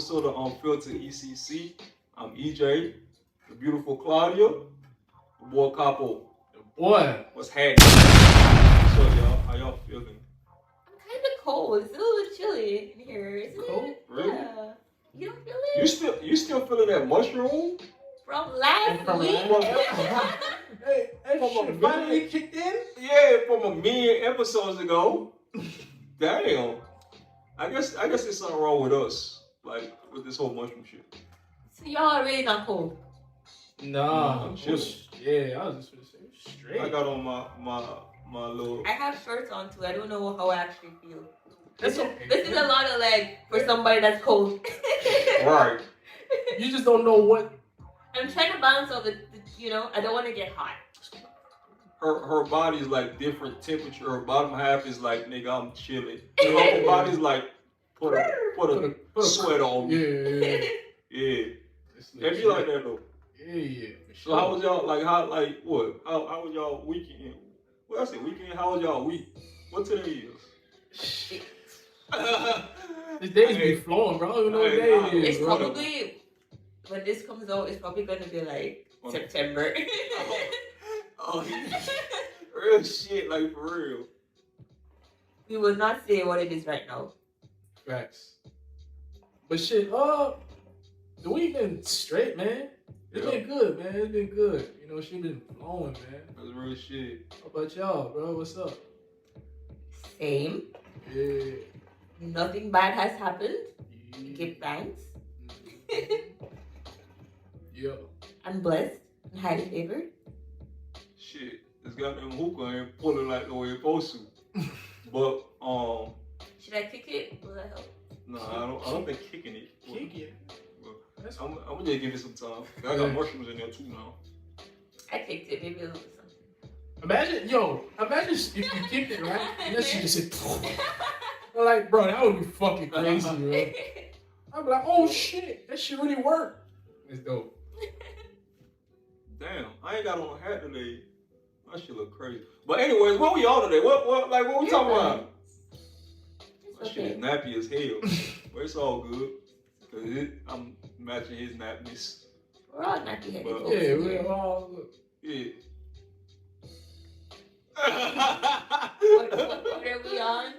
episode of Unfiltered ECC. I'm EJ, the beautiful Claudia, the boy Capo. Boy, what's happening? What's up, y'all? How y'all feeling? I'm kind of cold. It's a little bit chilly in here, isn't cold? it? Really? Yeah. You don't feel it? You still feeling that mushroom? From last week? Hey, shit finally kicked in? Yeah, from a million episodes ago. Damn. I guess there's something wrong with us, like with this whole mushroom shit. So y'all are really not cold? Nah, I'm chilling. Yeah, I was just gonna say straight. I got on my little. I have shorts on too. I don't know how I actually feel. That's okay. This is a lot of like for somebody that's cold. Right. You just don't know what. I'm trying to balance out the I don't want to get hot. Her body's like different temperature. Her bottom half is like, nigga, I'm chilling. Her upper body's like, put a sweat on me. Yeah. It be like that though. Yeah. So how was y'all how was y'all weekend? Well, I said weekend. How was y'all week? What today is? This day's be flowing, bro. I don't even know what day it is. It's probably when this comes out. It's probably gonna be like September. Oh, real shit, like for real. We will not say what it is right now. Facts. But shit, the weekend straight, man. It's been good, man. It's been good. You know, she been flowing, man. That's real shit. How about y'all, bro? What's up? Same. Yeah. Nothing bad has happened. Give thanks. Yeah. I'm blessed and highly favored. Shit, this goddamn hookah ain't pulling like the way it's supposed to. But should I kick it? Will that help? No, I don't think kicking it. Kick it. I'm gonna just give it some time. I got mushrooms in there too now. I kicked it, maybe a little something. Imagine if you kicked it right, and then she just said, I'm like, bro, that would be fucking crazy, bro. I'd be like, oh shit, that shit really worked. It's dope. Damn, I ain't got on a hat today. That shit look crazy. But anyways, what we on today? What we talking about? That shit is nappy as hell. But it's all good. Cause I'm matching his nappiness. We're all nappy headed. Yeah, we're all Yeah. what are we on?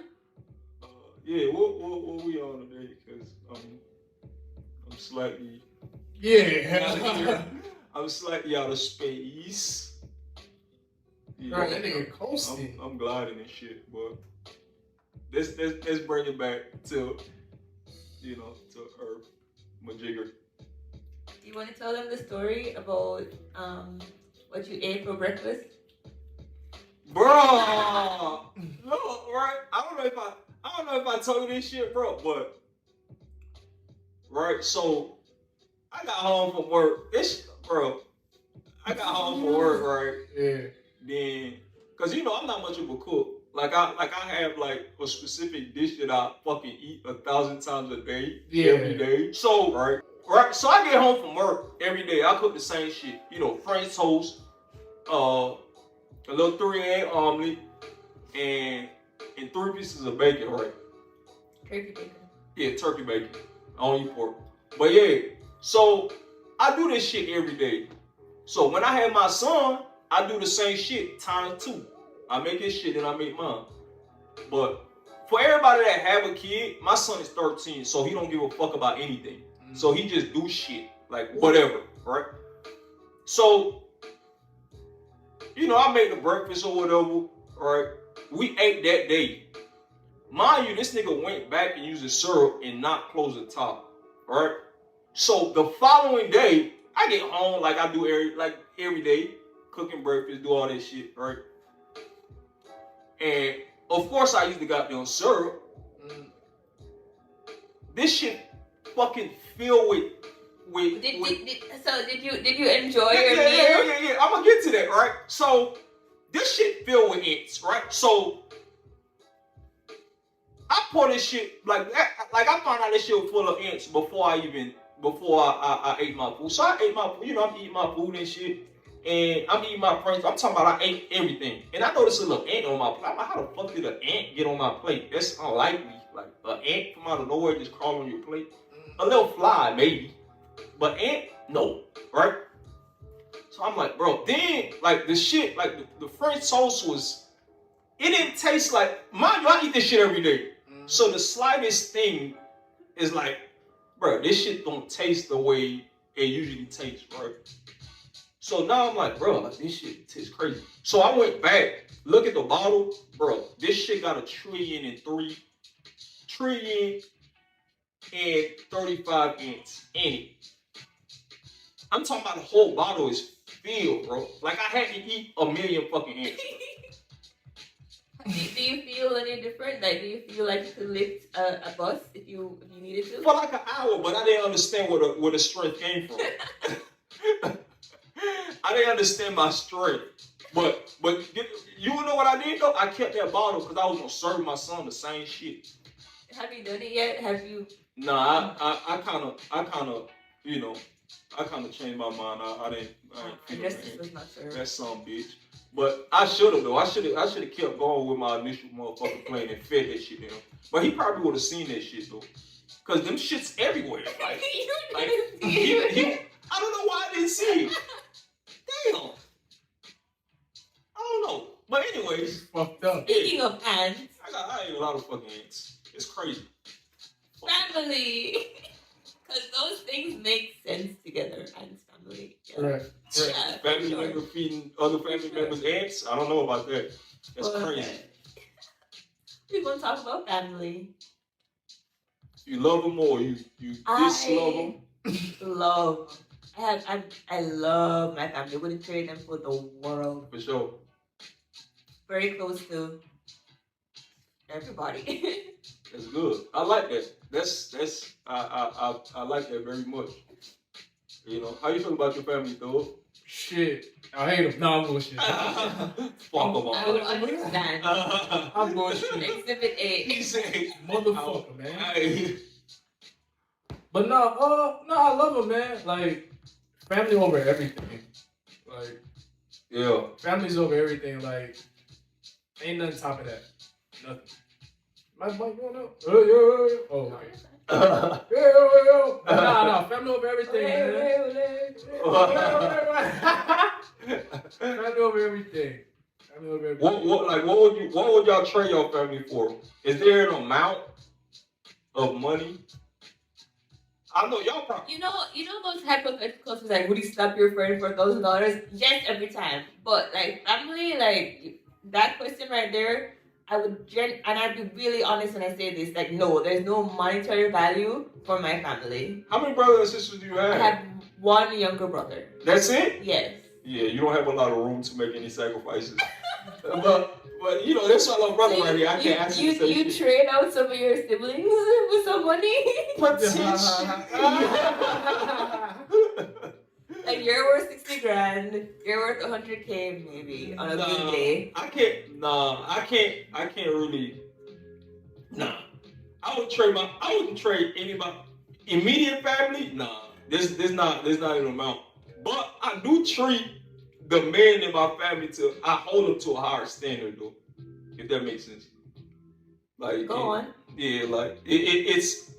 Yeah, what we on today? Cause I'm slightly. Yeah. I'm slightly out of space. Yeah. Right, that nigga coasting. I'm gliding and shit, but let's bring it back to Earth, my jigger. Do you want to tell them the story about what you ate for breakfast? Bro, look, right? I don't know if I told you this shit, bro, but right, so I got home from work. I got home from work, right? Yeah. Then, cause I'm not much of a cook. Like I have like a specific dish that I fucking eat 1,000 times a day, every day. So right. So I get home from work every day. I cook the same shit. French toast, a little 3-egg omelet, and 3 pieces of bacon, right? Turkey bacon. Yeah, turkey bacon. I don't eat pork. But yeah, so I do this shit every day. So when I have my son, I do the same shit times 2. I make his shit and I make mine. But for everybody that have a kid, my son is 13, so he don't give a fuck about anything. Mm-hmm. So he just do shit, like whatever, right? So, I made the breakfast or whatever, right? We ate that day. Mind you, this nigga went back and used the syrup and not close the top, right? So the following day, I get home like I do every day, cooking breakfast, do all that shit, right? And of course I use the goddamn syrup. This shit fucking filled with. Did you enjoy your meal? Yeah. I'm gonna get to that, right? So this shit filled with ants, right? So I pour this shit like I found out this shit was full of ants before I ate my food. So I ate my food, I'm eating my food and shit. And I'm eating my French. I'm talking about I ate everything. And I noticed a little ant on my plate. I'm like, how the fuck did an ant get on my plate? That's unlikely. Like an ant from out of nowhere just crawl on your plate. a little fly maybe, but ant no, right? So I'm like, bro. Then like the shit, like the French toast was, it didn't taste like. Mind you, I eat this shit every day. So the slightest thing is like, bro, this shit don't taste the way it usually tastes, right? So now I'm like, bro, like this shit tastes crazy. So I went back, look at the bottle, bro. This shit got 1,035 ants in it. I'm talking about the whole bottle is filled, bro. Like I had to eat 1,000,000 fucking ants. Do you feel any different? Like, do you feel like you could lift a bus if you needed to? For like an hour, but I didn't understand where the strength came from. I didn't understand my strength. But you know what I did though? I kept that bottle because I was gonna serve my son the same shit. Have you done it yet? Have you? Nah, I kind of, you know, I kind of changed my mind. I didn't. I guess this was not served. That some bitch. But I should have though. I should have kept going with my initial motherfucking plan and fed that shit to him. But he probably would have seen that shit though, cause them shits everywhere. Like I don't know why I didn't see it. Damn. I don't know. But anyways, fucked up. Speaking of ants, I ate a lot of fucking ants. It's crazy. Family, because those things make sense together. Ants, family. Yeah. Right. Yeah, Family member feeding other family members ants? I don't know about that. That's crazy. We're gonna talk about family. You love them or you dislove them? Love. I love my family. I wouldn't trade them for the world. For sure. Very close to everybody. That's good. I like that. That's I like that very much. You know, how you feel about your family, though? Shit, I hate them. No, I'm bullshit. Fuck them all. I would understand. I'm bullshit. Exhibit A. He said, Motherfucker, man. But no, I love them, man. Like, family over everything. Like, yeah, family's over everything. Like, ain't nothing top of that. Nothing. My mic going up? Oh, nice. Yo. Nah, family over everything, man. Family over everything. Family over everything. What would y'all trade your family for? Is there an amount of money? I know y'all probably. You know those hypotheticals was like, would you slap your friend for $1,000? Yes, every time. But like family, like that question right there, I would and I'd be really honest when I say this. Like, no, there's no monetary value for my family. How many brothers and sisters do you have? I have one younger brother. That's it? Yes. Yeah, you don't have a lot of room to make any sacrifices. but you know, that's my little brother right here. I can't ask you to say You shit. trade out some of your siblings with some money? Like you're worth 60 grand, you're worth 100K maybe on a good day. I can't really. Nah. I wouldn't trade anybody. Immediate family, nah. There's not an amount. But I do treat the men in my family I hold them to a higher standard though. If that makes sense. Like Go on. Yeah, like it's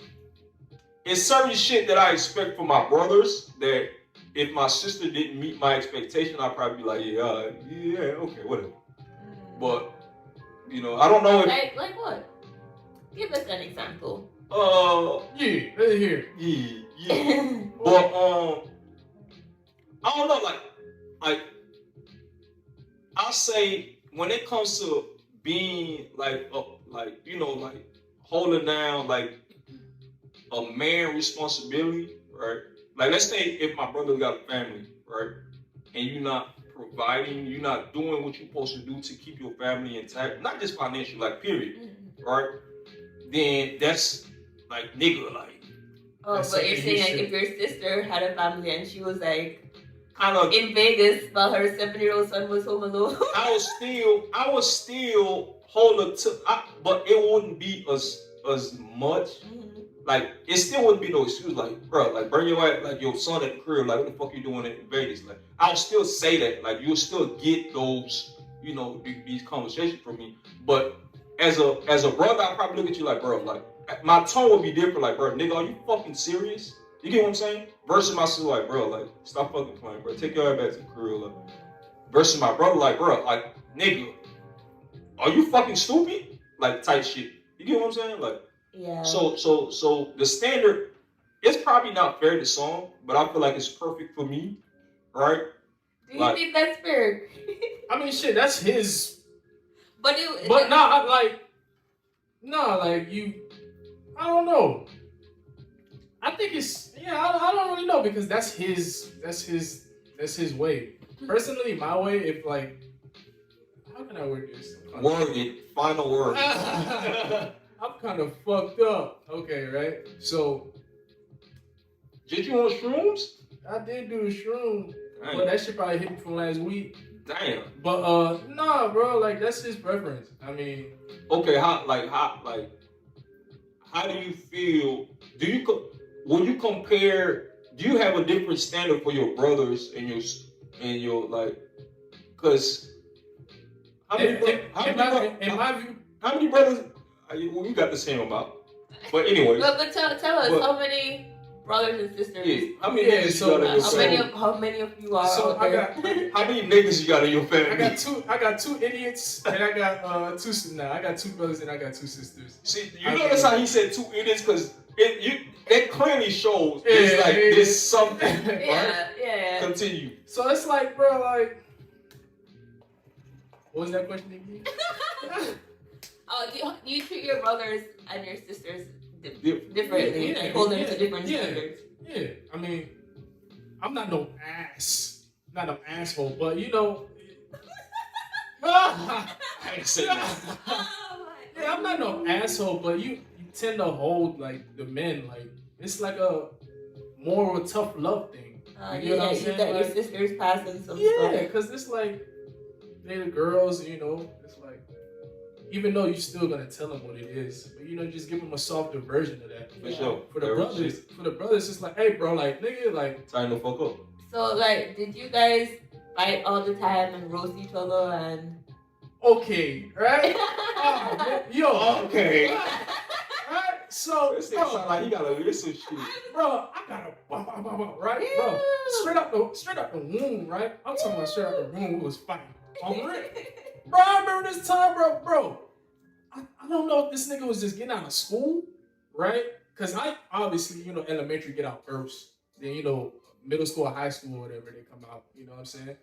certain shit that I expect from my brothers that if my sister didn't meet my expectation, I'd probably be like, yeah, okay, whatever. But you know, I don't know if like what? Give us an example. Yeah, let's hear. Yeah. But I don't know, like I'll say when it comes to being like holding down like a man responsibility, right? Like let's say if my brother got a family, right, and you're not providing, you're not doing what you're supposed to do to keep your family intact, not just financially, like period, right? Then that's like nigga, like. Oh, but you're saying like if your sister had a family and she was like kind of in Vegas while her 7-year-old son was home alone. I would still hold her to, but it wouldn't be as much. Mm-hmm. Like it still wouldn't be no excuse. Like, bro, like bring your son at the crib. Like, what the fuck you doing in Vegas? Like, I'll still say that. Like, you'll still get those, these conversations from me. But as a brother, I probably look at you like, bro, like, my tone would be different. Like, bro, nigga, are you fucking serious? You get what I'm saying? Versus my sister, like, bro, like, stop fucking playing, bro. Take your ass back to the crib. Like, versus my brother, like, bro, like, nigga, are you fucking stupid? Like, type shit. You get what I'm saying? Like, Yeah. So the standard, it's probably not fair to some, but I feel like it's perfect for me, right? Do you think that's fair? I mean, shit, that's his. But nah, like you. I don't know. I think it's I don't really know because that's his way. Personally, my way, if like, how can I word this? Word it. Final word. I'm kind of fucked up. Okay, right? So. Did you on shrooms? I did do a shroom. Damn. But that shit probably hit me from last week. Damn. But nah, bro, like that's his preference. I mean. Okay, how do you feel? When you compare? Do you have a different standard for your brothers and your like? Cause how many brothers? Well, you got the same amount. But anyway. But tell us how many brothers and sisters. Yeah, how many niggas you got in your family? How many of you are? So I got. How many niggas you got in your family? I got two idiots and I got two. Nah, I got two brothers and I got two sisters. See, you notice how he said two idiots because that clearly shows it's like there's something. Yeah, right? yeah. Continue. So it's like, bro, like, what was that question again? Do you treat your brothers and your sisters differently? Yeah, hold them to different standards. Yeah, I mean, I'm not no asshole, but you know. I ain't say that. Yeah, I'm not no asshole, but you tend to hold like the men, like it's like a more of a tough love thing. You know what I'm saying? That your sisters passing some stuff. Yeah, because it's like they're the girls, you know. It's like even though you're still gonna tell them what it is, but you know, just give them a softer version of that. For sure. For the brothers, it's like, hey, bro, like nigga, like time to fuck up. So like, did you guys fight all the time and roast each other and? Okay, right? Oh, man. Yo, okay. Right? So, this nigga sound like he got a list of shit. Bro, I got a right? Yeah. Bro, straight up the womb, right? I'm talking about straight up the womb, we was fighting. On it. Bro, I remember this time, bro. I don't know if this nigga was just getting out of school, right? Because I obviously, you know, elementary get out first. Then, you know, middle school or high school or whatever, they come out. You know what I'm saying?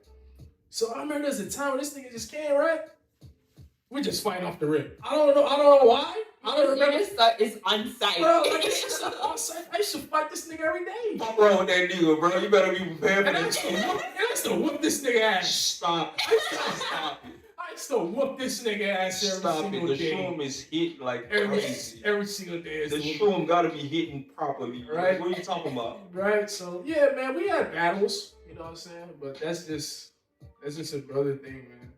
So I remember there's a time when this nigga just came, right? We just fighting off the rip. I don't know why. I don't remember. It's on site. Bro, like it's on site. I used to fight this nigga every day. What's wrong with that nigga, bro? You better be prepared for that. I used to whoop this nigga ass. Stop. I used to whoop this nigga ass every single day. The shroom is hit like crazy. Every single day. The shroom gotta be hitting properly. Right? What are you talking about? Right. So yeah, man, we had battles. You know what I'm saying? But that's just a brother thing, man.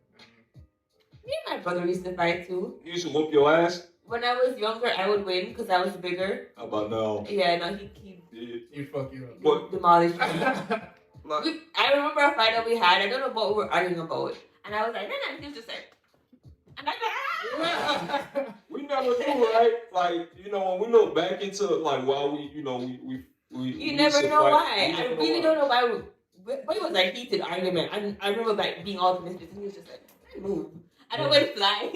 Me and my brother used to fight too. You used to whoop your ass? When I was younger, I would win because I was bigger. How about now? Yeah, no, he fuck you up. What? Demolished me. I remember a fight that we had. I don't know what we were arguing about. And I was like, no, he was just like, and I was like, ah! We never knew, right? Like, you know, when we look back into like why we, you know, we you never know why. I really don't know why. But it was like heated argument. I remember like being all optimistic, and he was just like, I move. I don't want to fly.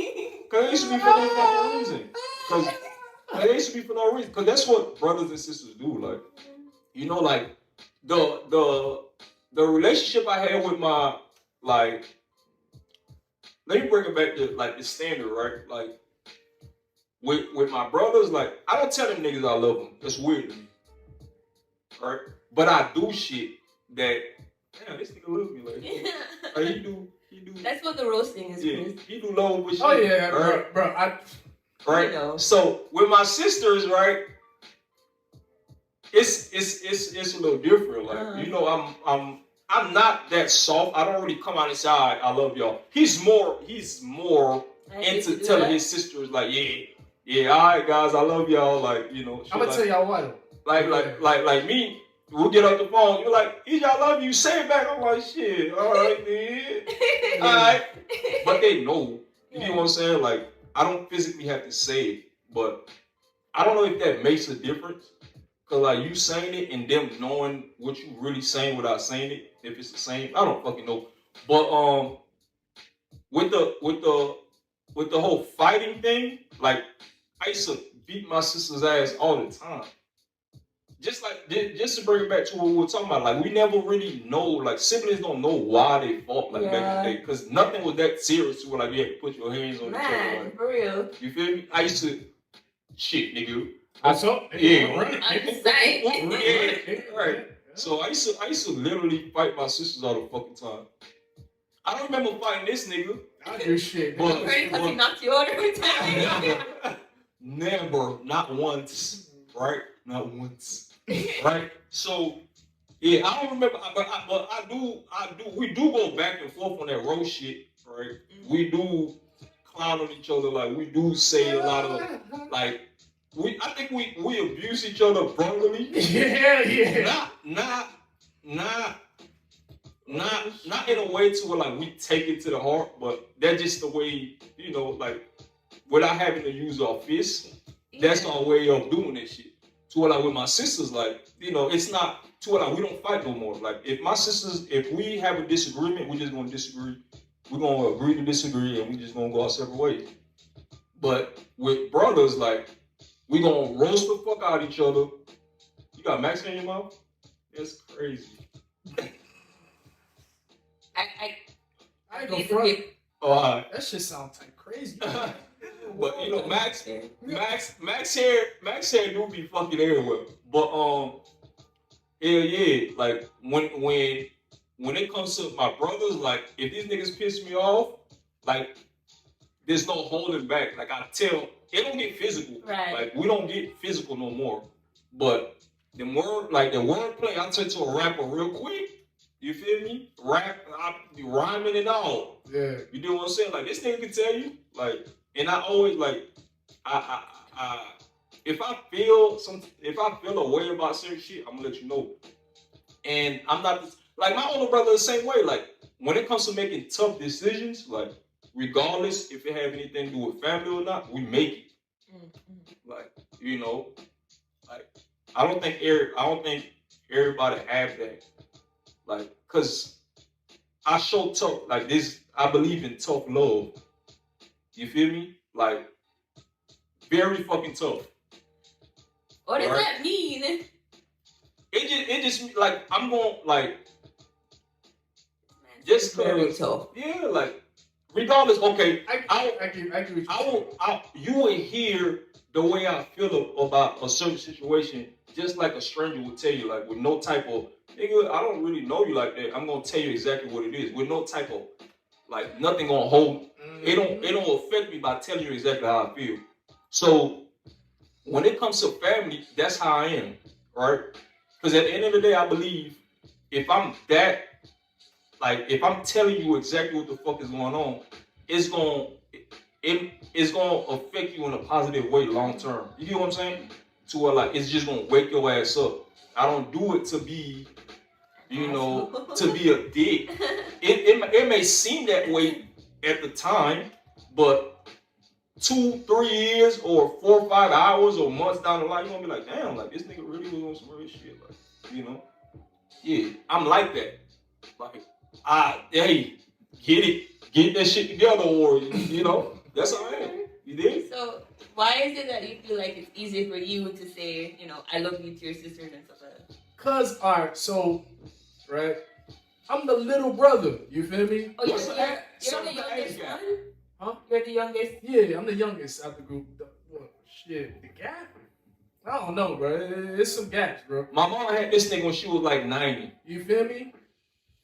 Because it used to be for no fucking reason. Because it used to be for no reason. Because that's what brothers and sisters do. Like, you know, like the relationship I had with my, like, let me bring it back to like the standard, right? Like with my brothers, like I don't tell them niggas I love them. That's weird to me, right? But I do shit that damn this nigga loves me like he do. That's what the roasting is. Yeah, he do low with shit. Oh yeah, right? bro. Right. You know. So with my sisters, right? It's a little different. Like you know, I'm not that soft. I don't really come out and say I love y'all. He's more into telling his sisters like yeah, all right guys, I love y'all. Like you know, I'm gonna tell y'all why. Like me. We'll get off the phone. You're like, I love you. Say it back. I'm like, shit. All right, man. All right. But they know. You know what I'm saying? Like, I don't physically have to say it, but I don't know if that makes a difference. Cause like you saying it and them knowing what you really saying without saying it, if it's the same, I don't fucking know. But with the whole fighting thing, like I used to beat my sister's ass all the time. Just to bring it back to what we were talking about, like we never really know, like siblings don't know why they fought like back in the day, because nothing was that serious to where like you had to put your hands on each other. Like, for real. you feel me? I used to shit, nigga. What's up? Yeah, I'm just saying. yeah, right. So I used to literally fight my sisters all the fucking time. I don't remember fighting this nigga. I do shit. But- Because he knocked you out every time. Never, not once, right? Not once, right? So, yeah, I don't remember, but I do. We do go back and forth on that road shit, right? We do clown on each other, like we do say a lot of, like, I think we abuse each other brotherly. Yeah. Not in a way to where like we take it to the heart, but that's just the way, you know, like without having to use our fists, that's our way of doing this shit. To where like with my sisters, like, you know, it's not to where like we don't fight no more. Like if we have a disagreement, we're just gonna disagree. We're gonna agree to disagree and we just gonna go our separate ways. But with brothers, like, we gonna roast the fuck out of each other. You got Max in your mouth? That's crazy. I ain't gonna front. Oh, That shit sounds like crazy. but you know, Max hair do be fucking everywhere. But yeah, like when it comes to my brothers, like if these niggas piss me off, like there's no holding back. Like I tell, it don't get physical. Right. Like we don't get physical no more. But the wordplay, I turn to a rapper real quick. You feel me? Rap, I be rhyming and all. Yeah. You know what I'm saying? Like this nigga can tell you, like, and I always like, if I feel a way about certain shit, I'm gonna let you know. And I'm not like my older brother the same way. Like when it comes to making tough decisions, like regardless if it have anything to do with family or not, we make it. Like, you know, like I don't think everybody have that. Like, cause I show tough, like this, I believe in tough love. You feel me? Like, very fucking tough. What does that mean? It just like I'm going like just very tough. Yeah, like regardless. Okay, you would hear the way I feel about a certain situation, just like a stranger would tell you, like with no type of nigga. I don't really know you like that. I'm gonna tell you exactly what it is with no type of like nothing gonna hold. It don't affect me by telling you exactly how I feel. So when it comes to family, that's how I am, right? Because at the end of the day, I believe if I'm telling you exactly what the fuck is going on, it's gonna affect you in a positive way long term. You get what I'm saying? To where like it's just gonna wake your ass up. I don't do it to be, to be a dick. It may seem that way at the time, but 2-3 years or 4 or 5 hours or months down the line, you're gonna be like, damn, like this nigga really was on some real shit. Like, yeah, I'm like that. Like, hey, get that shit together, or that's how I am. You did? So why is it that you feel like it's easy for you to say, I love you to your sisters and stuff like that? Cause right, I'm the little brother. You feel me? Oh, you're the youngest one? Huh? You're the youngest? Yeah, I'm the youngest out the group. The gap? I don't know, bro. It's some gaps, bro. My mom had this thing when she was like 90. You feel me?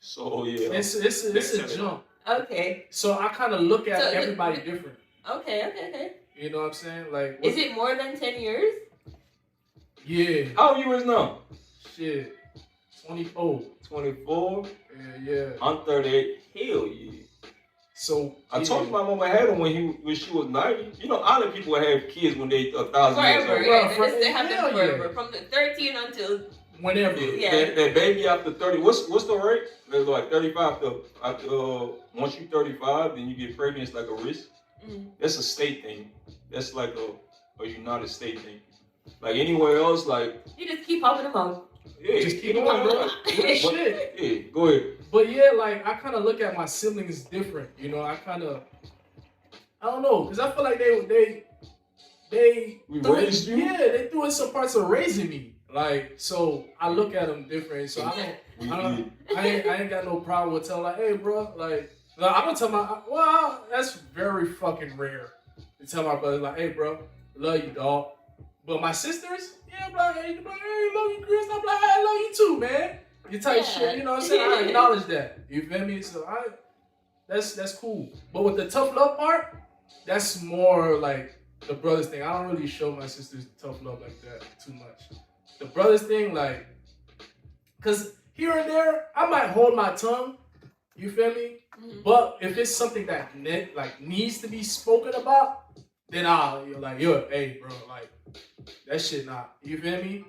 So yeah, it's a jump. Okay. So I kind of look at everybody different. Okay. You know what I'm saying? Like, is it more than 10 years? Yeah. How old you is now? Shit, 24. 24? Yeah. I'm 38. Hell yeah. So I told you my mama had him when she was 90. Other people have kids when they 1,000 years old. Forever, they have them forever. Yeah. From the 13 until whenever. Yeah. That baby after 30. What's the rate? There's like 35 once you 35, then you get pregnant. It's like a risk. That's a state thing. That's like a United States thing. Like anywhere else, like You just keep popping them out. yeah, Just keep anywhere going, bro. else, Real shit. yeah, go ahead. But yeah, like I kind of look at my siblings different. You know, I don't know, cause I feel like they We threw raised you? yeah, they threw in some parts of raising me. Like, so I look at them different. So I ain't got no problem with telling like, hey, bro, like I don't tell my well, that's very fucking rare to tell my brother like, hey, bro, love you, dog. But my sisters, yeah, I'm like, hey, love you, Chris. I'm like, hey, I love you too, man. You type shit, you know what I'm saying? I acknowledge that. You feel me? So that's cool. But with the tough love part, that's more like the brothers thing. I don't really show my sisters tough love like that too much. The brothers thing, like, cause here and there, I might hold my tongue. You feel me? Mhm. But if it's something that needs to be spoken about, then you're like, hey, bro, like that shit not. You feel me?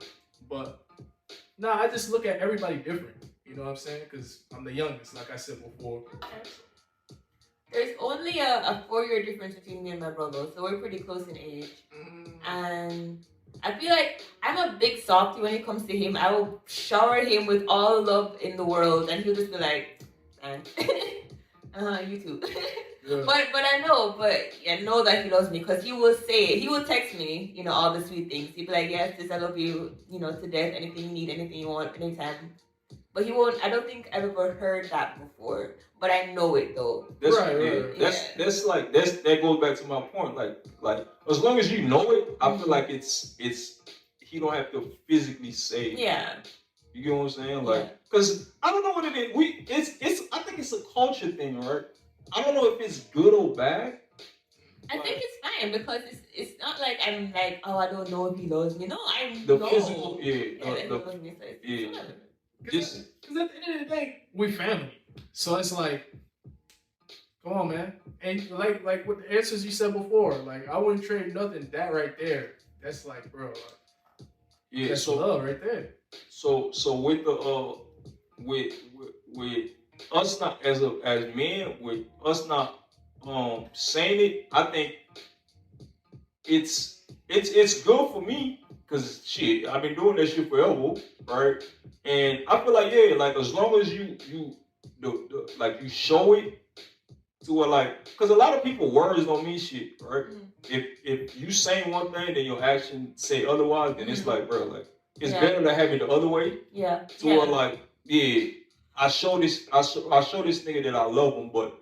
But nah, I just look at everybody different. You know what I'm saying? Cause I'm the youngest, like I said before. There's only a 4-year difference between me and my brother, so we're pretty close in age. And I feel like I'm a big softie when it comes to him. I will shower him with all the love in the world, and he'll just be like, man, you too. Yeah. But I know that he loves me because he will say it. He will text me, you know, all the sweet things. He'll be like, yes, sis, I love you, you know, to death. Anything you need, anything you want, anytime. But he won't. I don't think I've ever heard that before. But I know it though. That's Right. that goes back to my point. Like as long as you know it, I feel like it's he don't have to physically say it. Yeah. You get what I'm saying? Like, cause I don't know what it is. It's I think it's a culture thing, right? I don't know if it's good or bad. I think it's fine because it's not like I'm like, oh, I don't know if he loves me. No, I The know. physical, that he loves me. So it's fine. Because at the end of the day, we family. So it's like, come on, man. And like with the answers you said before, like I wouldn't trade nothing. That right there, that's like, bro. Like, that's love right there. So with the with us not as men, with us not saying it, I think it's good for me because shit, I've been doing that shit forever, right? And I feel like like as long as you like you show it to like, because a lot of people words don't mean shit, right? If you say one thing then your action say otherwise, then it's like, bro, like it's better to have it the other way. Yeah. To where like, I show this nigga that I love him, but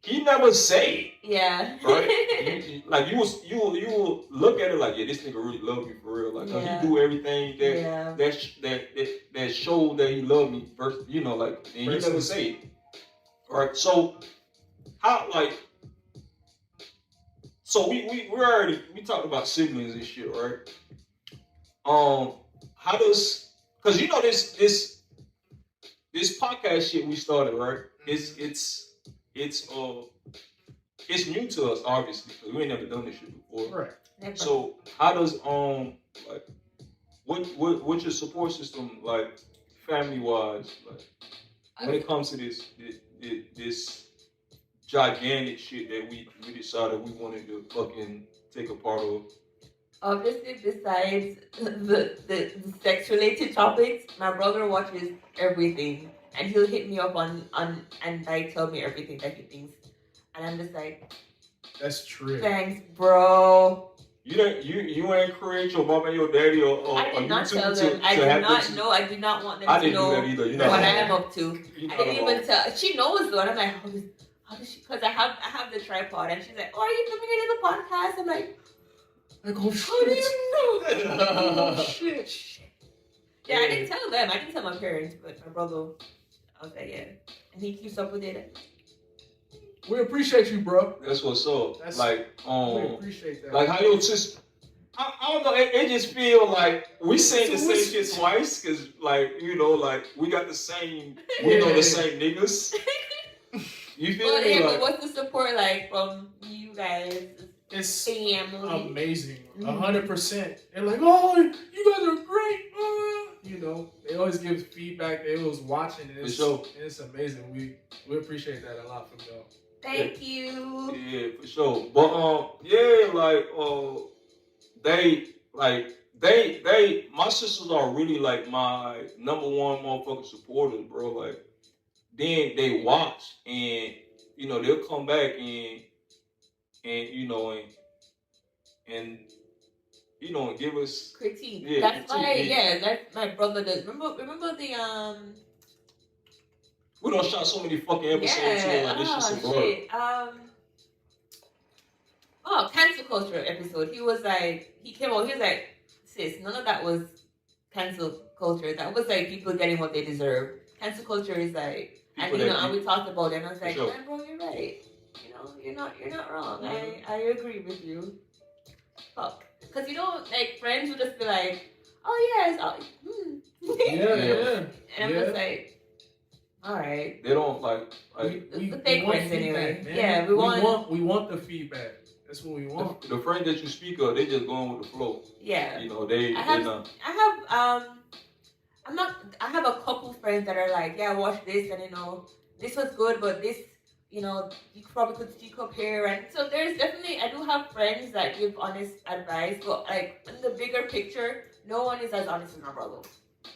he never say it. Yeah. Right? Like you will look at it like, this nigga really love me for real. Like, cause he do everything that show that he love me first. You know, like, and he never say it. All right. So how like. So we talked about siblings and shit, right? How does, cause you know this podcast shit we started, right? It's new to us, obviously, because we ain't never done this shit before. Right. Never. So how does like what's your support system like, family wise, like when it comes to this gigantic shit that we decided we wanted to fucking take a part of? Obviously, besides the sex related topics, my brother watches everything, and he'll hit me up on and like tell me everything that he thinks, and I'm just like, that's true. Thanks, bro. You ain't create your mom and your daddy or I did not YouTube tell them. I did not know. I did not want them to know do that either. You know what I am up to. I didn't even tell. She knows though, and I'm like, how does she? Because I have the tripod, and she's like, oh, are you coming into the podcast? I'm like, oh shit. how do you know? Oh shit. Yeah, I didn't tell them. I didn't tell my parents, but my brother, I was like, yeah, and he keeps up with it. We appreciate you, bro. That's what's up. Like, we appreciate that. Like how your sister. I don't know. It just feel like we saying the same shit twice, cause like, you know, like we got the same. We know the same niggas. You feel me? Yeah, like, but what's the support like from you guys? It's family. Amazing. 100%. They're like, oh, you guys are great. You know, they always give feedback. They always watching it. It's amazing. We appreciate that a lot from y'all. Thank you. Yeah, for sure. But like they like my sisters are really like my number one motherfucking supporters, bro. Like, then they watch and they'll come back and and and give us critique. Yeah, That's critique, why, yeah. yeah, that's my brother does. Remember the We done shot so many fucking episodes here, like this shit's a blur. shit. Cancel culture episode. He was like, he came out. He was like, sis, none of that was cancel culture. That was like people getting what they deserve. Cancel culture is like, and and we talked about it. And I was like, Sure. man, bro, you're right. You're not wrong. Mhm. I agree with you. Fuck, because like friends would just be like, oh yes, Yeah. and I'm just like, all right. They don't like The fake want friends anyway. man. Yeah, we want the feedback. That's what we want. the friends that you speak of. They just going with the flow. Yeah. They not. I have a couple friends that are like, yeah, watch this, and this was good, but this, you probably could speak up here, and so there's definitely, I do have friends that give honest advice, but like in the bigger picture, no one is as honest as my brother.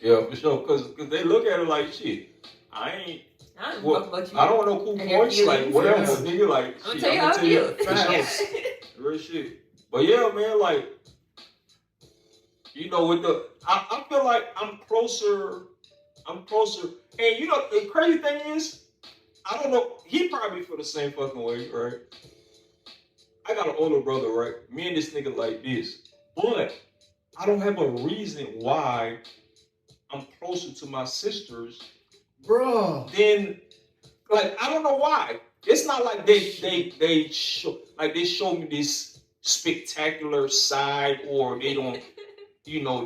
Yeah, for sure, because they look at it like, shit, I don't want no cool points, like whatever, but nigga, like, I'm shit, tell you how I feel. Real shit. But yeah, man, like, with I feel like I'm closer, and the crazy thing is, I don't know, he probably feel the same fucking way, right? I got an older brother, right? Me and this nigga like this, but I don't have a reason why I'm closer to my sisters, bro. Then, like, I don't know why. It's not like they show me this spectacular side, or they don't,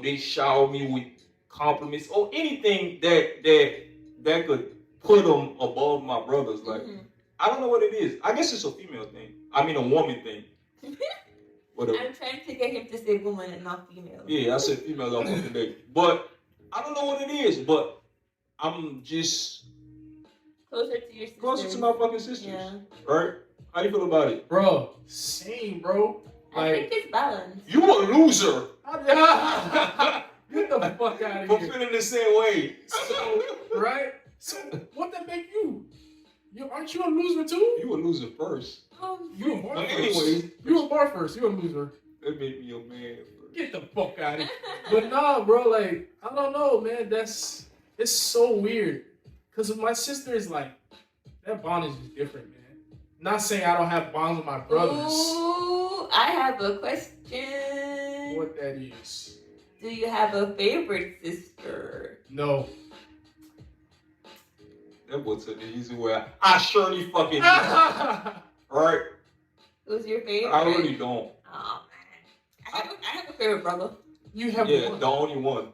they shower me with compliments or anything that could put them above my brothers. Like, I don't know what it is. I guess it's a female thing. I mean, a woman thing. Whatever. I'm trying to get him to say woman and not female. Yeah, I said female all fucking day. But I don't know what it is, but I'm just closer to your sisters. Closer to my fucking sisters. Yeah. Right? How do you feel about it? Bro, same, bro. I think it's balanced. You a loser. Get the fuck out of here. here. For feeling the same way. So, right? So, what that make you? Aren't you a loser too? You a loser first. You a bar first. Anyways. You a bar first. You a loser. That made me a man. Get the fuck out of here. But nah, bro, like, I don't know, man. It's so weird. Because with my sister is like, that bond is just different, man. Not saying I don't have bonds with my brothers. Ooh, I have a question. What that is? Do you have a favorite sister? No. That was an easy way. I surely fucking do. Alright? Who's your favorite? I really don't. Oh, man. I have a favorite brother. You have one? The only one.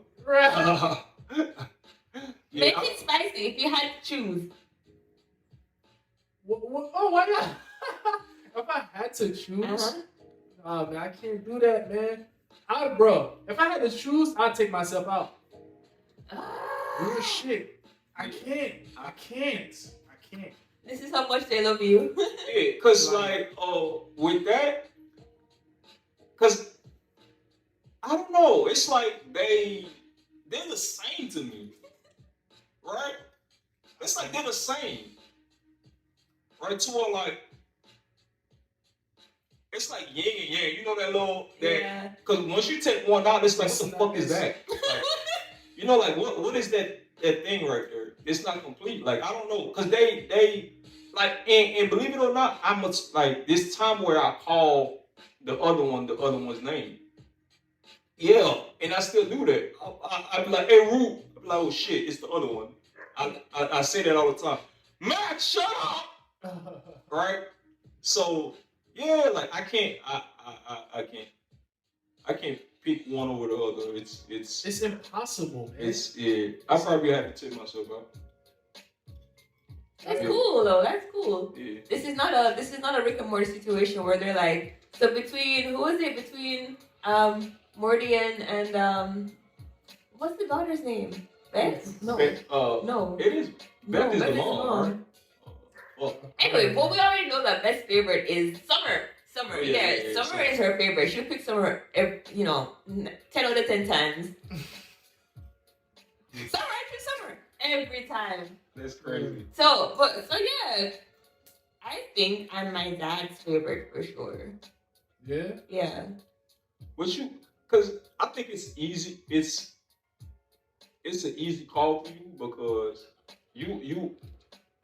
Make it spicy if you had to choose. Oh, why not? If I had to choose, oh man, I can't do that, man. Bro, if I had to choose, I'd take myself out. Real shit. I can't. This is how much they love you. Yeah, cause with that, cause I don't know. It's like they're the same to me, right? It's like they're the same, right? To where like it's like yin and yang. You know that little that? Cause once you take one out, it's like what the fuck is that? Like, like what is that thing right there? It's not complete. Like I don't know, cause they like and believe it or not, I'm like this time where I call the other one's name. Yeah, and I still do that. I be like, hey, Root. I be like, oh shit, it's the other one. I say that all the time. Max, shut up. Right? So yeah, like I can't pick one over the other. It's impossible, man. I probably have to take myself out. That's cool though. That's cool. Yeah. This is not a Rick and Morty situation where they're like, so between Morty and what's the daughter's name? Beth? No. Beth, no. It is. Beth is the mom. Right? Anyway, well, we already know that Beth's favorite is Summer. Summer, Oh, yeah, Summer Summer. is her favorite. She'll pick Summer, 10 out of 10 times. Summer, I choose Summer every time. That's crazy. So yeah, I think I'm my dad's favorite for sure. Yeah. Yeah. Because I think it's easy. It's an easy call for you because you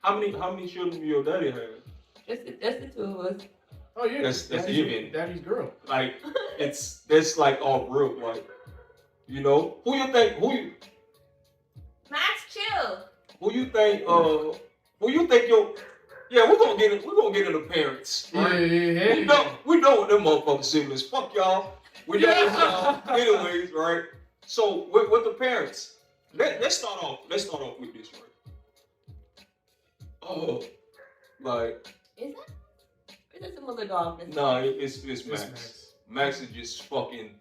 how many children do your daddy have? Just the two of us. Oh yeah. That's Daddy's, giving. Daddy's girl. Like that's like all real. Like who you think Max, chill. who you think your we're gonna get into parents. Right? Yeah. We know what them motherfucking siblings. Fuck y'all. We know what y'all. Anyways, right? So with the parents, let's start off with this, right? Oh, like Is that some other dog? nah, it's Max. Max is just fucking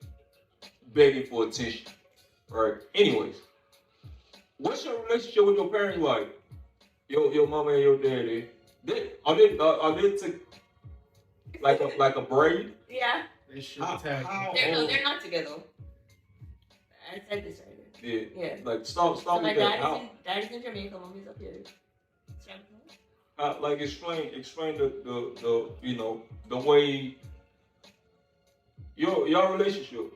begging for attention, right? Anyways, what's your relationship with your parents like? Your mama and your daddy. Are they like a braid? Yeah. They should How- tag. how- They're not together. I said this right. Yeah. Yeah. Like stop So my with that. dad's in Jamaica, mommy's up here. Like explain the way your relationship.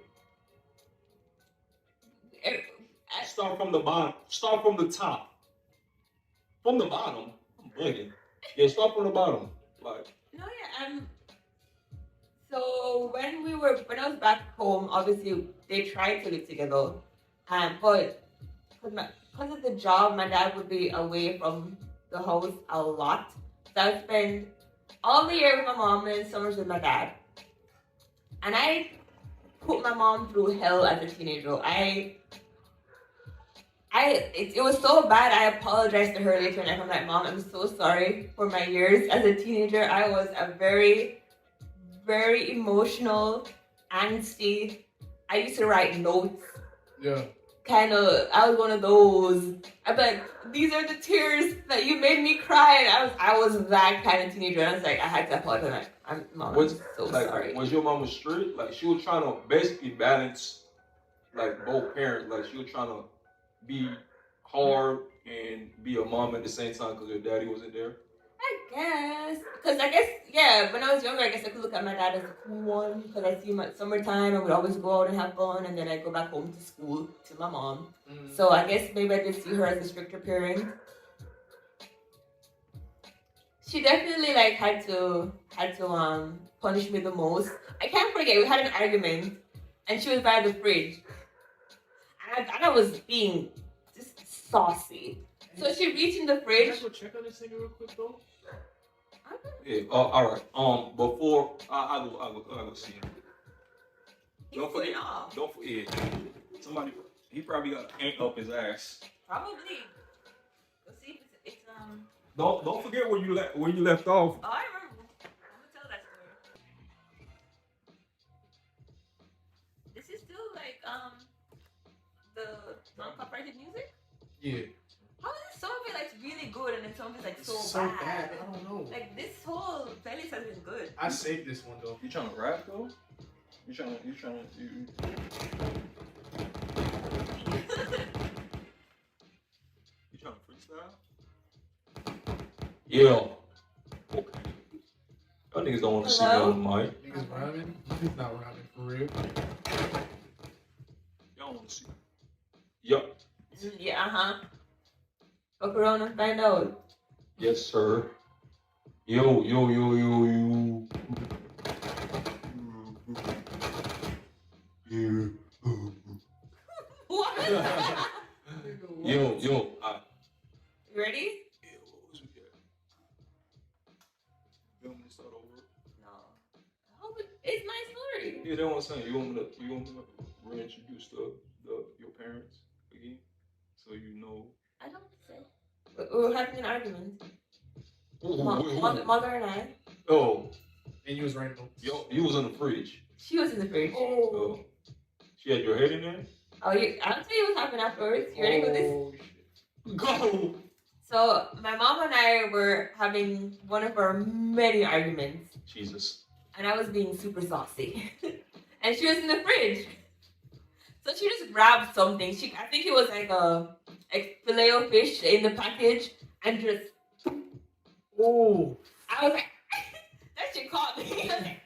Start from the bottom. Start from the top. From the bottom. I'm bugging. Yeah, start from the bottom. Like No, yeah, so when I was back home, obviously they tried to live together, but because of the job, my dad would be away from the house a lot. So I spend all the year with my mom and summers with my dad, and I put my mom through hell as a teenager. It was so bad. I apologized to her later, and I'm like, Mom, I'm so sorry for my years as a teenager. I was a very, very emotional, angsty. I used to write notes. Yeah. I was one of those. I'm like, these are the tears that you made me cry. And I was that kind of teenager. And I was like, I had to apologize. Mom, I'm so sorry. Was your mama strict? Like she was trying to basically balance like both parents. Like she was trying to be hard and be a mom at the same time because her daddy wasn't there. Because when I was younger, I guess I could look at my dad as a cool one because I see him at summertime. I would always go out and have fun, and then I'd go back home to school to my mom. So I guess maybe I did see her as a stricter parent. She definitely had to punish me the most. I can't forget we had an argument, and she was by the fridge, and I was being just saucy. So she reached in the fridge. Can I go check on this nigga real quick though? Yeah. All right. Before I go see him. Don't forget. Somebody. He probably got an ink up his ass. Probably. Let's see if it's Don't forget where you left off. Oh, I remember. I'm gonna tell that story. This is still the non-copyrighted music. Yeah. How is some of it really good and then some of it's so bad? I don't know. This whole playlist has been good. I saved this one though. You trying to rap though? You trying to freestyle? Yeah. Okay. Y'all niggas don't want to see me on the mic. Niggas rhyming? He's not rhyming for real. Y'all want to see. Yup. Yeah, Fuck around and find out. Yes, sir. Yo. What? Yo. You ready? Yeah, what was we at? You want me to start over? No. It's my story. Yeah, that's what I'm saying. You want me to reintroduce your parents again, so you know. I don't say. We were having an argument. Ooh. Mother and I. Oh, And you was writing notes. yo, you was in the fridge. She was in the fridge. Oh, she had your head in there. I'll tell you what happened afterwards. You ready for this? Oh, shit. Go. So my mom and I were having one of our many arguments. Jesus. and I was being super saucy. And she was in the fridge. So she just grabbed something. I think it was like a filet of fish in the package, and just Oh. I was like, that shit caught me. I was like,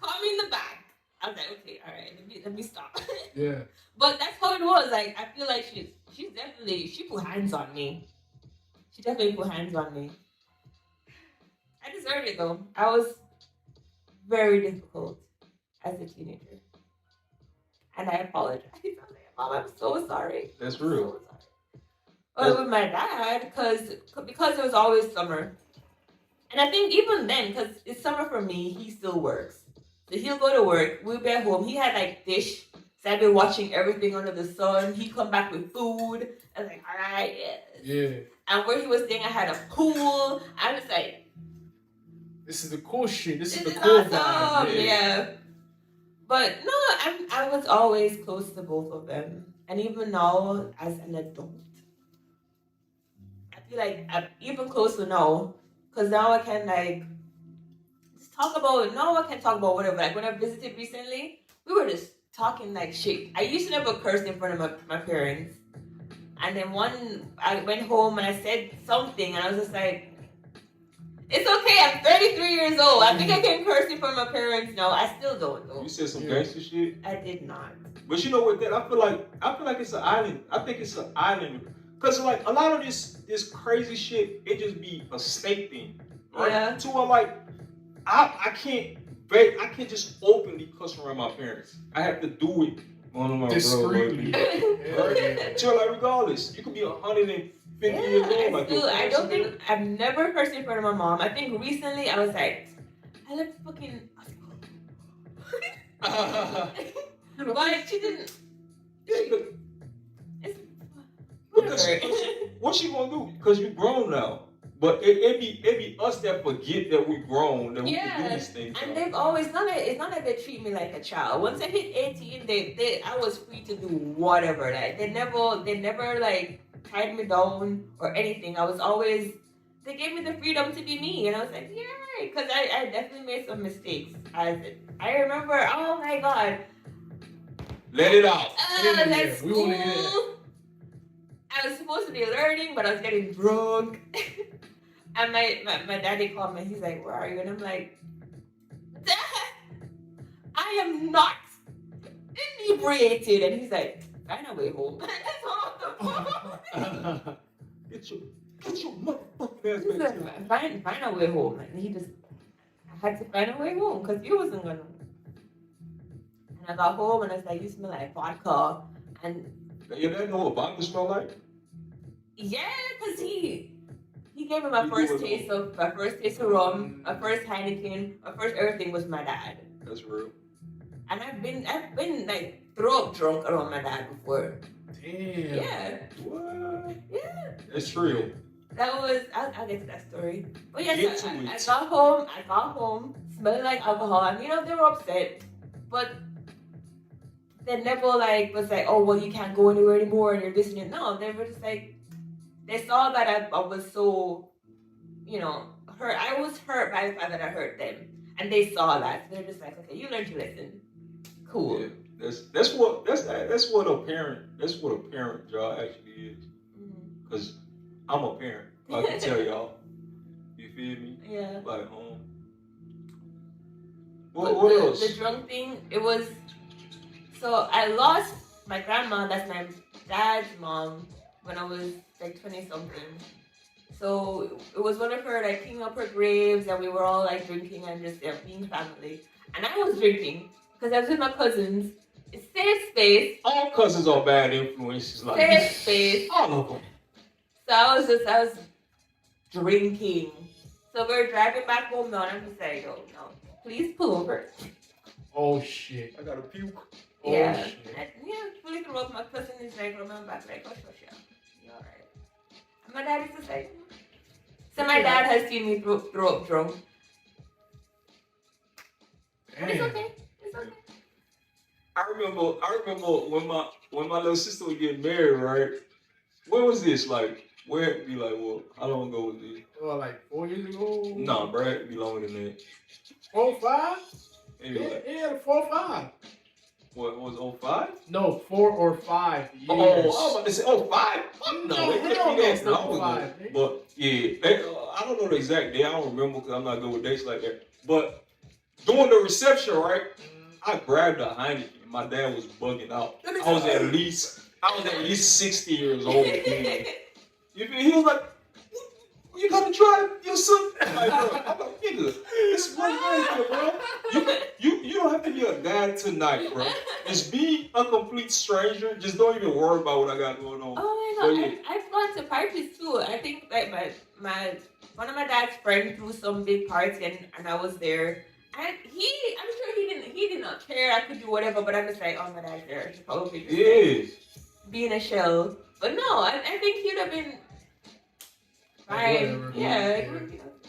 caught me in the back. I was like, okay, all right, let me stop. Yeah. But that's how it was. Like, I feel like she's definitely, she put hands on me. She definitely put hands on me. I deserved it though. I was very difficult as a teenager, and I apologize. I was like, Mom, I'm so sorry. That's I'm real. so sorry. But with my dad, because it was always summer, and I think even then, because it's summer for me, he still works. So he'll go to work, we'll be at home. He had like dish, so I've been watching everything under the sun. He come back with food. I was like, all right, yes. Yeah. And where he was staying, I had a pool. I was like, this is the cool shit. This is the is cool awesome. vibe. Yeah. But no, I was always close to both of them. And even now, as an adult, I feel like I'm even closer now. Because now I can like just talk about, now I can talk about whatever. Like when I visited recently, we were just talking like shit. I used to never curse in front of my parents. And then I went home and I said something and I was just like, it's okay, I'm 33 years old. I think I can curse in front of my parents now. I still don't though. You said some gangster shit. I did not. But you know what? That I feel like it's an island. I think it's an island, cause like a lot of this crazy shit, it just be a state thing, right? Yeah. To where like I can't just openly cuss around my parents. I have to do it on my Discreetly. Right? So like regardless, you could be 150 years old. Like I don't think I've never cursed in front of my mom. I think recently I was like, I love fucking. But she didn't. What she gonna do? Because you grown now. But it be us that forget that we grown, that we can do these things. And they've always it's not that they treat me like a child. Once I hit 18, I was free to do whatever. Like they never like tied me down or anything. I was always, they gave me the freedom to be me, and I was like, yeah, because I definitely made some mistakes. I remember, oh my god. Let it out. At school, I was supposed to be learning, but I was getting drunk. And my daddy called me. He's like, where are you? And I'm like, Dad, I am not inebriated. And he's like, find a way home. Get your motherfucking ass back here. Find a way home. And I had to find a way home because he wasn't gonna. And I got home and I was like, you smell like vodka. And your dad know what vodka smell like? yeah, because he gave me my first taste of rum, my first Heineken, my first everything was my dad. That's real. And I've been like throw up drunk around my dad before. Damn. Yeah. What? Yeah. It's real. That was I'll get to that story. But yes, Get to I it. got home, smelling like alcohol. And they were upset. But they never like was like, oh well, you can't go anywhere anymore and you're listening. No, they were just like, they saw that I was so, hurt. I was hurt by the fact that I hurt them, and they saw that. So they're just like, okay, you learned to listen. Cool. Yeah, that's what a parent job actually is. Cause I'm a parent. I can tell y'all. You feel me? Yeah. Like What else? The drunk thing. It was. So I lost my grandma. That's my dad's mom. When I was like 20 something. So it was one of her like cleaning up her graves, and we were all like drinking and just being family. And I was drinking because I was with my cousins. It's safe space. All cousins are bad influences. Like safe space. All of them. So I was drinking. So we're driving back home now, and I'm just like, oh no, please pull over. Oh shit. I got a puke. Yeah. Oh shit. Fully threw up. My cousin is like, remember back, like, oh, sure. You alright? And my dad is just like, so my dad has seen me throw up drunk. But it's okay. It's okay. I remember when my little sister was getting married, right? When was this? Like Where it be like, well, how long ago was this? Well, like 4 years ago. Nah, bro, it'd be longer than that. 4, 5. Maybe Yeah, like, yeah, 4, 5. what was 05? No, 4 or 5 years. Oh, I was about to say 05. No, No, it hell can't be no, that long ago. 5, nigga. But yeah, they, I don't know the exact day. I don't remember because I'm not good with dates like that. But during the reception, right, I grabbed a Heineken. My dad was bugging out. I was at least 60 years old. Man. You feel? He was like, you gotta try your son. Like, bro, I'm like, nigga, it's one day, bro. You don't have to be a dad tonight, bro. Just be a complete stranger. Just don't even worry about what I got going on. Oh my god, I've gone to parties too. I think like my one of my dad's friends threw some big party and I was there. And I'm sure he did not care. I could do whatever, but I'm just like, oh my dad's there. He probably just like, being a shell. But no, I think he'd have been fine. Yeah,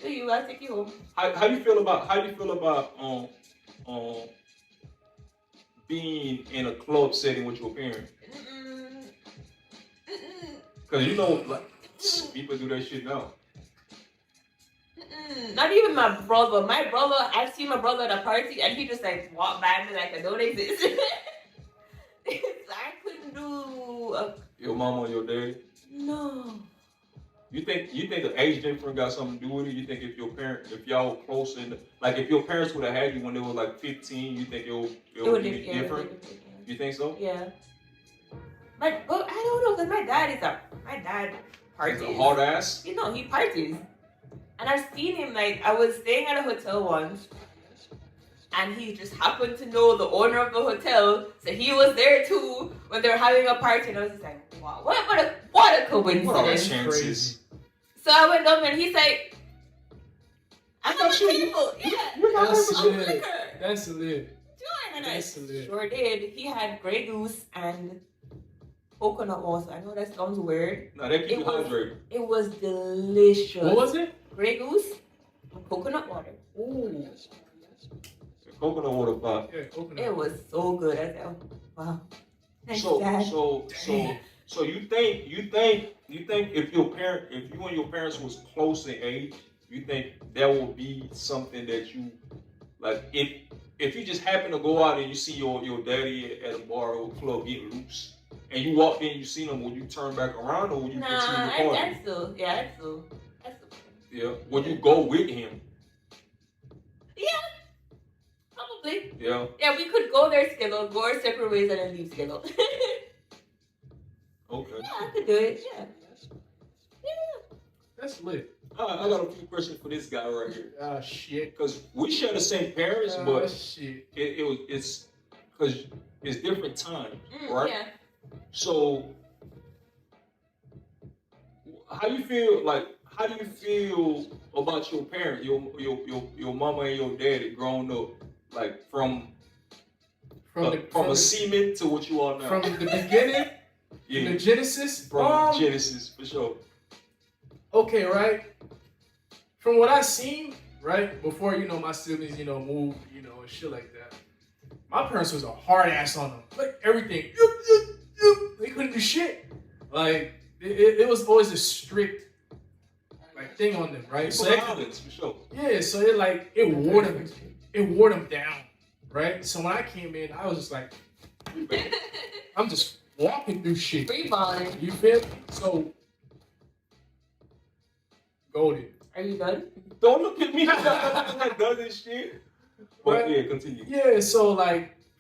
I'll take you home. How do you feel about being in a club setting with your parents? Because you know, like people do that shit now. Not even my brother. My brother, I've seen my brother at a party and he just like walked by me like I don't exist. I couldn't do your mama or your daddy? No. You think the age difference got something to do with it? You think if y'all were close and like if your parents would have had you when they were like 15, you think it would be different? You think so? Yeah. But I don't know because my dad parties. He's a hard ass. You know, he parties. And I've seen him, like, I was staying at a hotel once, and he just happened to know the owner of the hotel, so he was there too when they were having a party, and I was just like, wow, what a coincidence. What are chances? So I went up, and he's like, I'm on the table. Yeah. That's lit. And I sure did. He had Grey Goose and coconut water. I know that sounds weird. No, they keep you hydrated. It was delicious. What was it? Grey Goose and coconut water. Ooh. Coconut water pop. Yeah, coconut. It was so good. I said, wow. Thanks, So Dad. so you think if you and your parents was close in age, you think that would be something that you like if you just happen to go out and you see your daddy at a bar or a club getting loose and you walked in and you seen him, would you turn back around or would you continue to party? I'd still. Yeah. Would you go with him? Yeah. Probably. Yeah. Yeah, we could go there together, go our separate ways and then leave together. Okay. Yeah, I could do it. Yeah. That's lit. I got a few questions for this guy right here. Ah, shit. Because we share the same parents, but shit. it's because it's different time, right? Yeah. So, how do you feel about your parents, your mama and your daddy growing up, like from a semen to what you are now? From the beginning, yeah, the Genesis. From Genesis for sure. Okay, right. From what I seen, right before my siblings, moved, and shit like that. My parents was a hard ass on them, like everything. They couldn't do shit. Like it was always a strict thing on them, right? So for sure. Yeah, so it wore them down, right? So when I came in, I was just like, I'm just walking through shit. Free balling. You feel me? So golden. Are you done? Don't look at me like done this shit. But yeah, continue. Yeah, so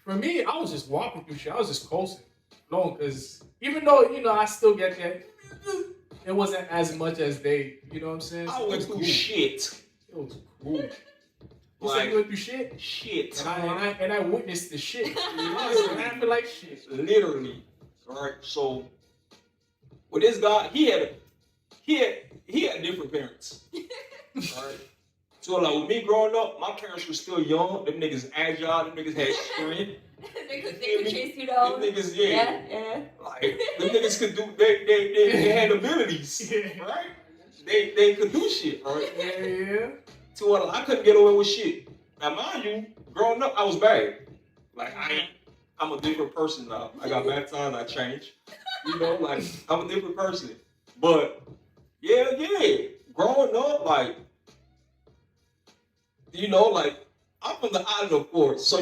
for me, I was just walking through shit. I was just coasting along because even though I still get that, it wasn't as much as they. You know what I'm saying? I went through shit. It was cool. You said you went through shit? Shit. And I witnessed the shit. And I feel like shit. Literally. Alright, so with this guy, he had different parents. Alright. So with me growing up, my parents were still young. Them niggas agile, them niggas had strength. they could chase you down. Them niggas, yeah. Like them niggas could do they had abilities. Right? They could do shit, right? Yeah. So I couldn't get away with shit. Now mind you, growing up I was bad. I'm a different person now. I got baptized, I changed. I'm a different person. But Yeah. Growing up, like, like, I'm from the island, of course. So,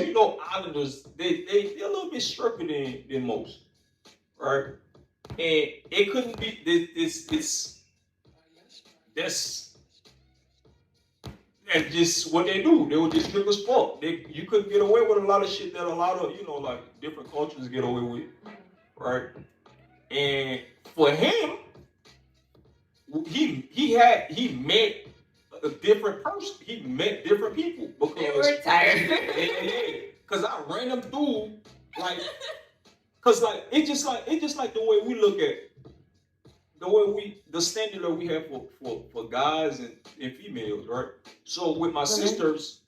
islanders, they're a little bit stricter than most, right? And it couldn't be that's that's just what they do. They were just strict as fuck. You couldn't get away with a lot of shit that a lot of, like, different cultures get away with, right? And for him, he met a different person. He met different people because They were tired. yeah. Because I ran them through, like, cause like it's just like the way we look at the standard that we have for guys and females, right? So with my sisters,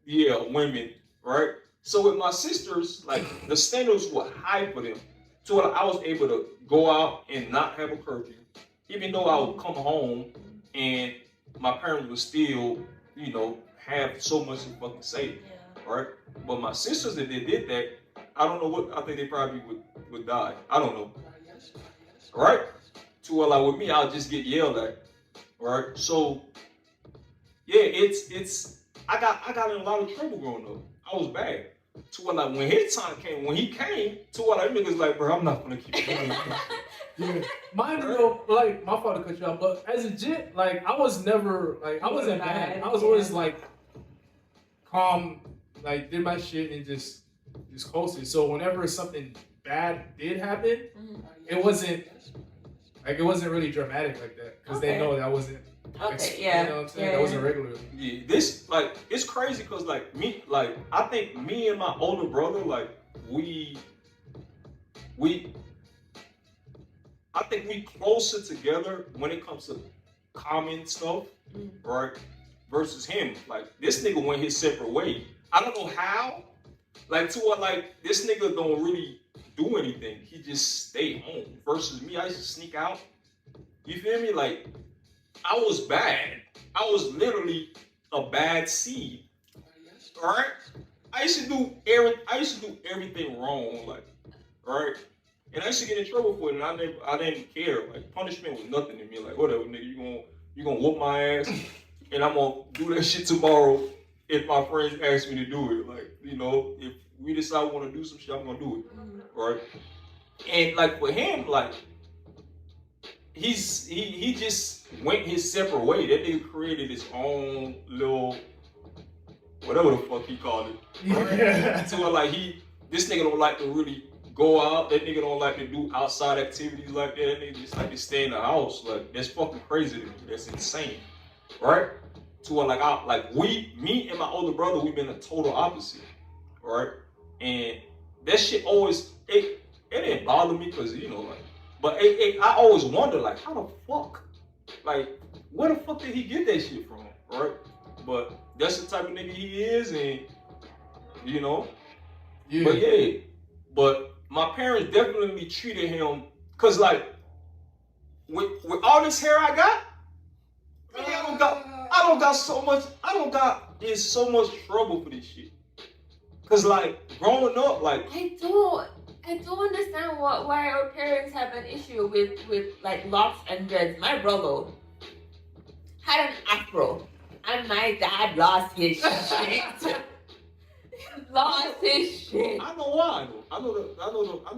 yeah, women, right? So with my sisters, like, the standards were high for them. So I was able to go out and not have a curfew, even though I would come home and my parents would still, have so much to fucking say, right? But my sisters, if they did that, I don't know what, I think they probably would die. I don't know, right? To where, like, with me, I'll just get yelled at, right? So yeah, it's I got in a lot of trouble growing up. I was bad. To where, like, when his time came, when he came, to where, like, niggas like, bro, I'm not gonna keep doing it. Yeah. Mine, like, my father cut you out, but as a jit, like, I was never, like, I wasn't bad. I was always, like, calm, like, did my shit and just coasted. So whenever something bad did happen, it wasn't really dramatic like that, because they know that wasn't. Okay, yeah. You know what I'm saying? That wasn't regular. Yeah, this, like, it's crazy because, like, I think me and my older brother, like, I think we closer together when it comes to common stuff, right? Versus him. Like, this nigga went his separate way. I don't know how. Like, to what, like, this nigga don't really do anything. He just stay home. Versus me, I used to sneak out. You feel me? Like, I was bad. I was literally a bad seed. Alright? I used to do everything wrong, like, right? And I used to get in trouble for it, and I didn't care. Like, punishment was nothing to me. Like, whatever, nigga, you gonna whoop my ass, and I'm gonna do that shit tomorrow if my friends ask me to do it. Like, if we decide we want to do some shit, I'm gonna do it, right? And, like, for him, like, he just went his separate way. That nigga created his own little, whatever the fuck he called it. Yeah. So, like, this nigga don't like to really go out. That nigga don't like to do outside activities like that. That nigga just like to stay in the house. Like, that's fucking crazy to me. That's insane, right? To where, like, me and my older brother, we've been the total opposite, right? And that shit always, it didn't bother me because, like, but I always wonder, like, how the fuck? Like, where the fuck did he get that shit from, right? But that's the type of nigga he is, and, Yeah. But yeah, but my parents definitely treated him, because, like, with all this hair I got, I don't got so much trouble for this shit. Because, like, growing up, like, I don't understand why our parents have an issue with like locks and dreads. My brother had an afro, and my dad lost his shit. Lost his shit. I know why. I know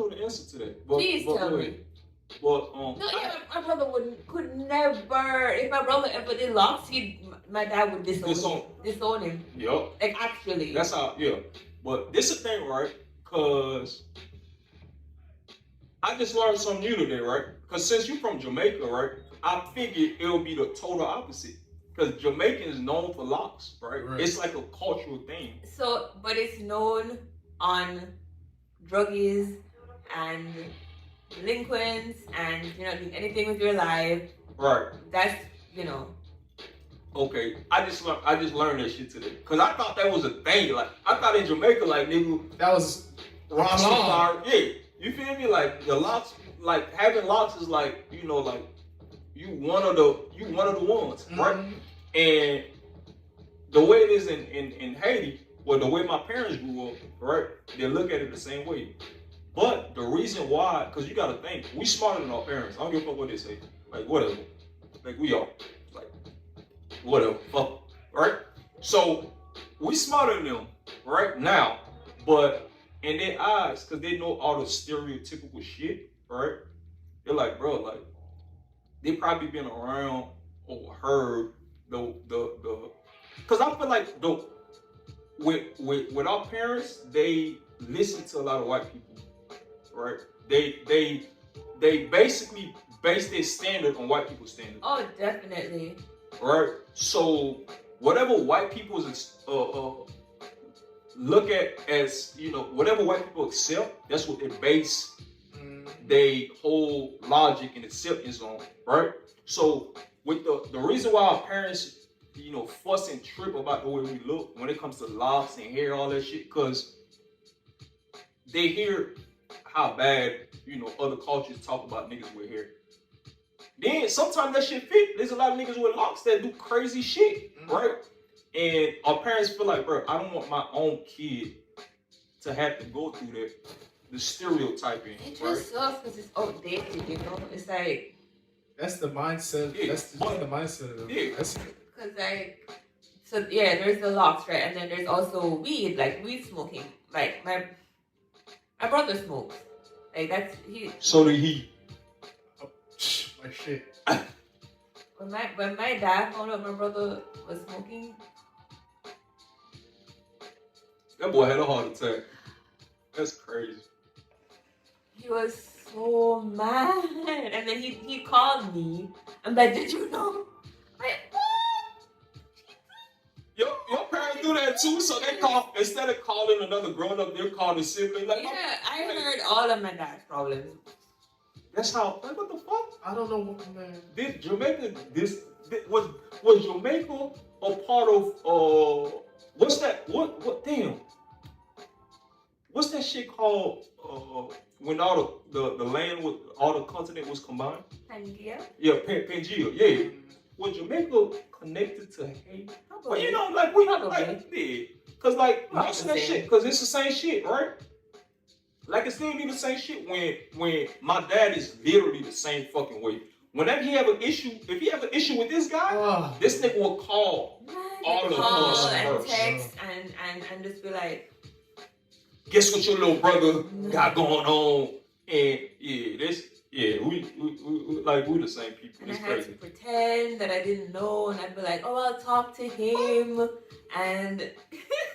the answer to that. But, Please tell me. But No, yeah, my brother could never. If my brother ever did locks, my dad would disown him. Yep. Like, actually. That's how. Yeah. But this is the thing, right? Cause I just learned something new today, right? Because since you're from Jamaica, right, I figured it'll be the total opposite. Because Jamaica is known for locks, right? It's like a cultural thing. So, but it's known on druggies and delinquents and, doing anything with your life. Right. That's, Okay, I just learned that shit today. Because I thought that was a thing. Like, I thought in Jamaica, like, nigga, that was Rastafari. Yeah. You feel me? Like, the locks, like, having locks is like, like, you one of the ones, right? And the way it is in Haiti, well, the way my parents grew up, right, they look at it the same way. But the reason why, because you gotta think, we smarter than our parents. I don't give a fuck what they say. Like, whatever. Like we are. Like, whatever. Fuck. Right? So, we smarter than them right now. But in their eyes, because they know all the stereotypical shit, right? They're like, bro, like, they probably been around or heard the because I feel like with our parents, they listen to a lot of white people, right? They basically base their standard on white people's standard. Oh, definitely. Right? So whatever white people look at as, you know, whatever white people accept, that's what they base they whole logic and acceptance on, right? So with the reason why our parents, you know, fuss and trip about the way we look when it comes to locks and hair, all that shit, because they hear how bad, you know, other cultures talk about niggas with hair. Then sometimes that shit fit. There's a lot of niggas with locks that do crazy shit, right? And our parents feel like, bro, I don't want my own kid to have to go through that. The stereotyping. It just sucks because it's outdated, you know? It's like. That's the mindset. Yeah, that's the mindset of yeah. Because, like, so yeah, there's the locks, right? And then there's also weed, like weed smoking. Like, my brother smokes. Like, that's. So did he. My shit. When my dad found out my brother was smoking. That boy had a heart attack. That's crazy. He was so mad. And then he called me. I'm like, did you know? I'm like, what? Your parents do that too, so they call, instead of calling another grown up, they're calling a sibling. Like, yeah, I heard all of my dad's problems. That's how, like, what the fuck? I don't know what, man. Did Jamaica, was Jamaica a part of, what's that, damn. What's that shit called, when all the land, with all the continent was combined? Pangea? Yeah, Pangea, yeah. Was Jamaica connected to Haiti? Probably. Well, you know, like, we, Probably. like, yeah. Cause, like, Not most of the that same. shit, cause it's the same shit, right? Like, it's still be the same shit when my dad is literally the same fucking way. Whenever he have an issue, if he have an issue with this guy, this nigga will call all of us and first. text and just be like, guess what your little brother got going on? And we like, we the same people. and It's I had crazy. to pretend that I didn't know, and I'd be like, oh, I'll talk to him, and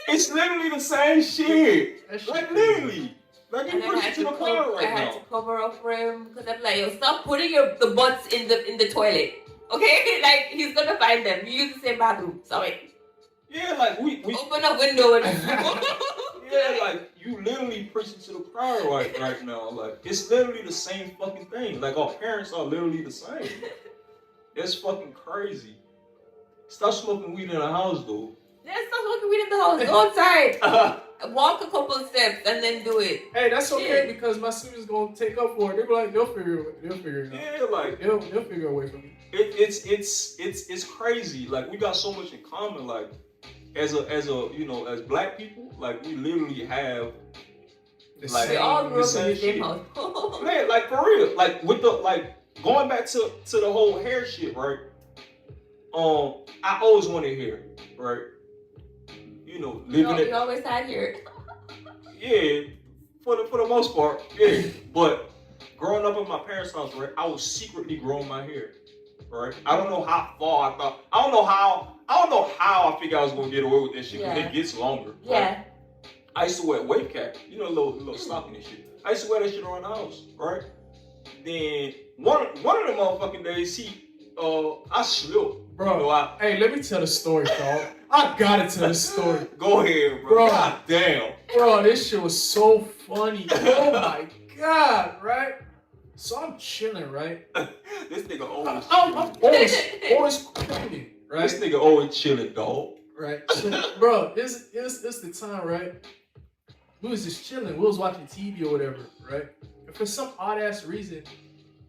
It's literally the same shit. That shit Like, crazy. literally. Like, you and then I push it had to the corner I right had now. to cover up for him because I'm like, yo, stop putting the butts in the toilet, okay? Like, he's gonna find them. You use the same bathroom. Sorry. Yeah, like, we Open a window and. yeah, like, you literally preaching to the choir right now. Like, it's literally the same fucking thing. Like, our parents are literally the same. It's fucking crazy. Stop smoking weed in the house, though. Yeah, stop smoking weed in the house. Go outside. Walk a couple of steps and then do it. Hey, that's okay Shit. because my sister's gonna take up for it. They'll be like, they'll figure it out. Yeah, like, They'll figure a way for me. it's crazy. Like, we got so much in common. Like, as a you know, as black people, like, we literally have like We all grew up in same the same shit. house. Man, like, for real. Like, with the, like, going back to the whole hair shit, right? I always wanted hair, right? You know, living You always had here. yeah, for the most part, yeah. But growing up in my parents' house, right, I was secretly growing my hair, right? I don't know how far I thought. I don't know how I figured I was gonna get away with that shit because Yeah. it gets longer. Yeah. Right? I used to wear wave cap, you know, little stocking and shit. I used to wear that shit around the house, right? Then one of the motherfucking days, I slipped. Bro, You know, hey, let me tell the story, dog. I gotta tell the story. Go ahead, bro. Bro. God damn. Bro, this shit was so funny. Oh my god, right? So I'm chilling, right? This nigga always I'm chilling. always cleaning, right? This nigga always chilling, dog. Right. So, bro, this the time, right? We was just chilling. We was watching TV or whatever, right? And for some odd ass reason,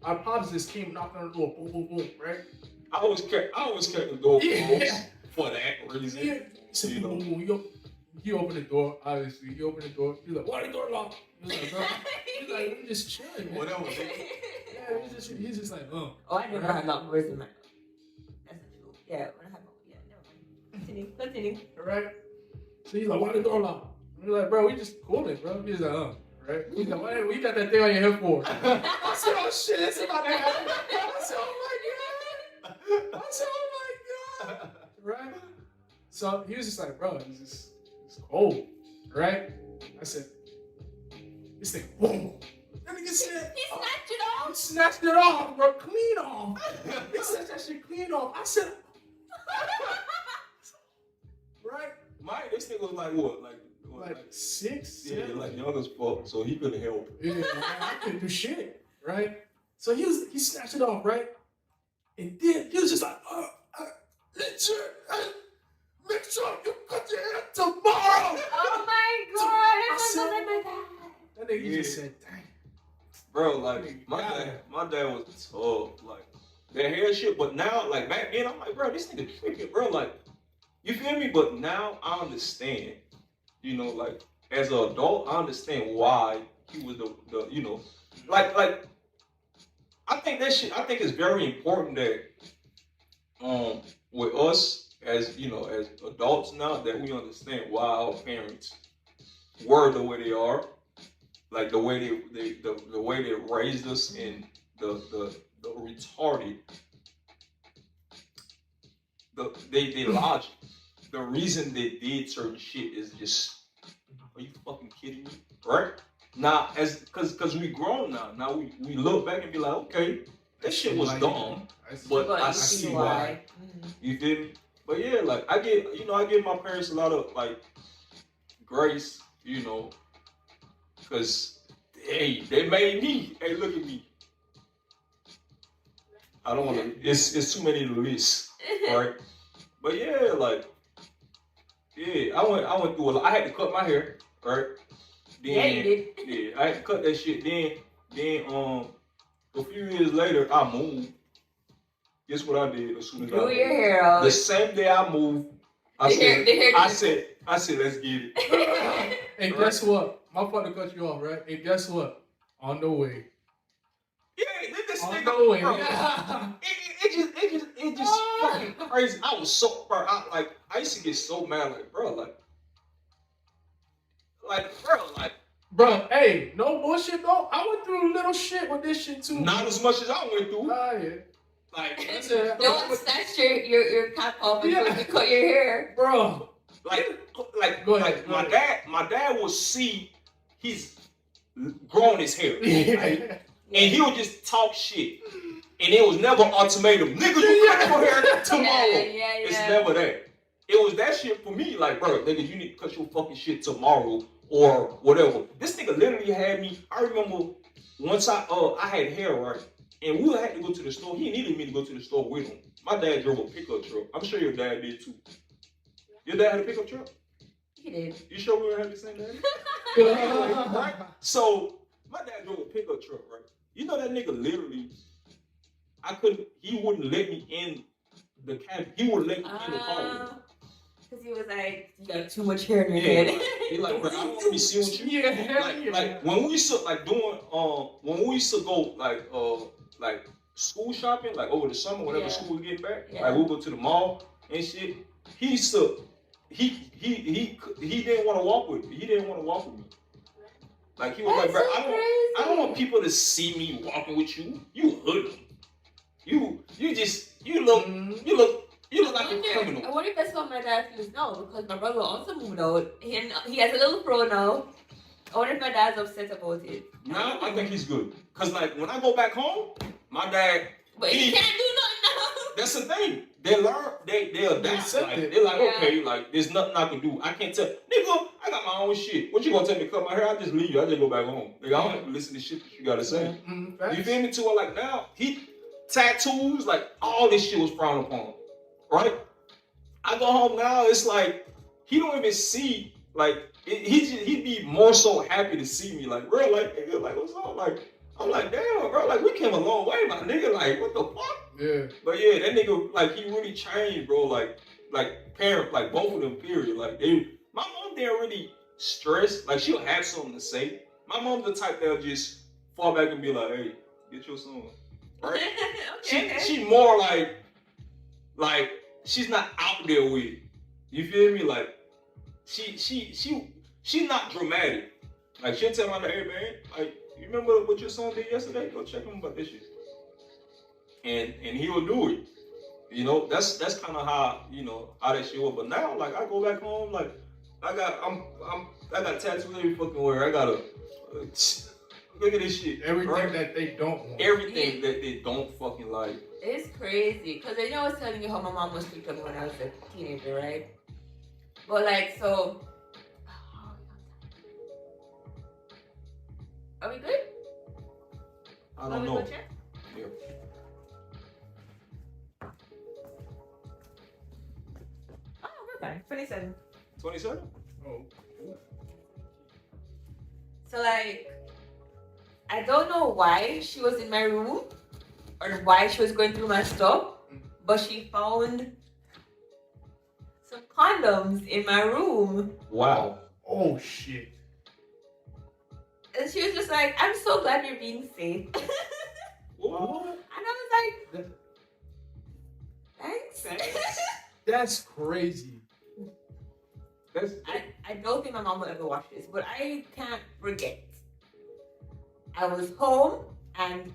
our pops just came knocking on the door, boom, boom, boom, right? I always kept the door closed for that reason. Yeah. He said, You boom, boom, boom. You open the door, obviously. You open the door. He's like, why the door locked? He's like, bro. He's like, we just chilling, man. Whatever. Yeah, he's just like, oh. Oh, I never had locked doors in my. Yeah, when I have yeah, never mind. Continue. Right? So he's like, why the door locked? We're like, bro, we just cooling, bro. He's like, right? He's like, why you got that thing on your hip for? I said, oh shit, it's about to happen. I said, oh my god. I said, oh my god. Right? So he was just like, bro, it's cold. Right? I said, this thing, boom. That nigga said, He snatched it off. he snatched it off, bro, clean off. He snatched that shit clean off. I said, right? Mike, this nigga was like what? Like 6, Yeah, 7. like young as fuck, so he couldn't help. Yeah, I couldn't do shit, right? So he snatched it off, right? And then he was just like, make sure you cut your hair tomorrow. Oh my god! I said, Oh my god! that nigga Yeah. just said, dang. Bro, like my dad was tough, like that hair shit. But now, like back then, I'm like, bro, this nigga tripping, bro. Like, you feel me? But now I understand, you know, like as an adult, I understand why he was the you know, like I think that shit. I think it's very important that with us as you know as adults now that we understand why our parents were the way they are, like the way the way they raised us and the retarded they logic. The reason they did certain shit is just, are you fucking kidding me? Right? Now cause we grown now. Now we look back and be like, okay, that shit was dumb. But I you see why. You feel me? But yeah, like I give my parents a lot of like grace, you know, cause hey, they made me. Hey, look at me. I don't want to. It's too many to list, right? But yeah, like yeah, I went through a lot. I had to cut my hair, right? Then, Yeah, you did. Yeah, I had to cut that shit. Then a few years later, I moved. Guess what I did as soon as I Grew moved? your hair out. The same day I moved, I said, let's get it. Hey, guess what? My father cut you off, right? Hey, guess what? On the way. Yeah, this On nigga, the way. bro, it just fucking crazy. I was so, bro, I used to get so mad, like, bro, Bro, hey, no bullshit though. I went through little shit with this shit too. not as much as I went through. Yeah. Like, That's it. No one snatched your cap off before you cut your hair. Bro. Go ahead, my dad will see he's growing his hair, right? And he would just talk shit. And it was never ultimatum. Nigga, you cut your hair tomorrow. Yeah. It's never that. It was that shit for me, like, bro, nigga, you need to cut your fucking shit tomorrow or whatever. This nigga literally had me. I remember once I had hair, right? And we had to go to the store. He needed me to go to the store with him. My dad drove a pickup truck. I'm sure your dad did too. Your dad had a pickup truck? He did. You sure we don't have the same dad? Right? So my dad drove a pickup truck, right? You know that nigga literally, he wouldn't let me in the cabin. He wouldn't let me in the car. Because he was like, you got too much hair in your head. He like, bro, I don't want to be seen with you. Like when we used to like doing when we used to go like school shopping, like over the summer, whenever school would get back, like we'll go to the mall and shit. He used to he didn't want to walk with me. He didn't want to walk with me. Like he was like, bro, I don't want people to see me walking with you. You hoodlum. You look like a criminal. I wonder if that's what my dad feels now, because my brother also moved out. He has a little pro now. I wonder if my dad's upset about it. Now I think he's good. Cause like when I go back home, my dad. But he can't do nothing now. That's the thing. They learn. They adapt. Like, they're like, okay, like there's nothing I can do. I can't tell. Nigga, I got my own shit. What you gonna tell me to cut my hair? I just leave you. I just go back home. Like, I don't have to listen to shit that you gotta say. You feel me? To it like now, tattoos, like all this shit was frowned upon. Right? I go home now, it's like he don't even see, like he'd be more so happy to see me, like, bro, like, nigga, like, what's up? Like, I'm like, damn, bro, like, we came a long way, my nigga, like, what the fuck? Yeah. But yeah, that nigga, like, he really changed, bro, like parent, like, both of them, period. Like, my mom didn't really stress, like, she'll have something to say. My mom's the type that'll just fall back and be like, hey, get your son, right? Okay. She more like, she's not out there with it. You feel me? Like she's not dramatic. Like she'll tell me, hey man, like you remember what your son did yesterday? Go check him about this shit. And he'll do it. You know, that's kind of how how that shit was. But now, like I go back home, like I got tattoos every fucking where. I got a look at this shit. Everything right? that they don't want. Everything that they don't fucking like. It's crazy. Because I know I was telling you how my mom was strict on me when I was a teenager, right? But like, so... Are we good? I don't know. Yeah. Oh, we're fine. 27. 27? Oh. So like, I don't know why she was in my room or why she was going through my stuff, but she found some condoms in my room. Wow. Oh shit. And she was just like, I'm so glad you're being safe. What? And I was like, thanks. That's crazy. I don't think my mom will ever watch this, but I can't forget. I was home and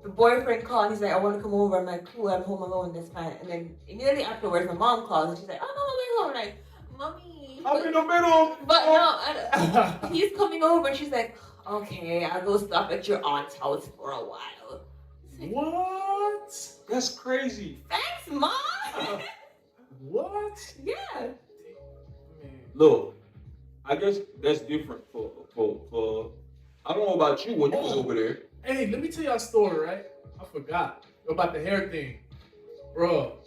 the boyfriend called. He's like, I want to come over. I'm like, cool, I'm home alone. That's fine. And then immediately afterwards, my mom calls and she's like, oh, no, I'm like, Mommy. I'm in the middle. But no, he's coming over. And she's like, okay, I'll go stop at your aunt's house for a while. Like, what? That's crazy. thanks, Mom. What? Yeah. Man. Look, I guess that's different for I don't know about you when you was over there. Hey, let me tell y'all a story, right? I forgot about the hair thing. Bro,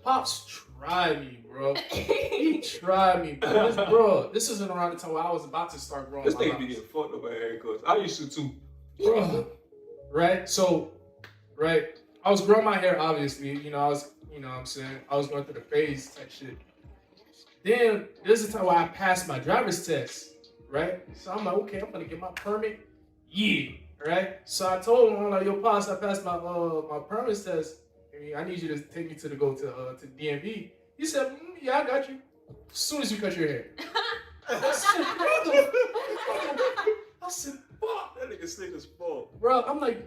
Pops tried me, bro. He tried me, bro. This isn't around the time where I was about to start growing This my nigga be locks. getting fucked up by haircuts. I used to too. Bro. Right? So, right, I was growing my hair, obviously. I was, what I'm saying? I was going through the phase type shit. Then, there's a time where I passed my driver's test, right? So I'm like, okay, I'm gonna get my permit. Yeah, right? So I told him, I'm like, yo, Pops, I passed my my permit test. I need you to take me to DMV. He said, yeah, I got you. As soon as you cut your hair. I said, fuck. That nigga slick as fuck. Bro, I'm like,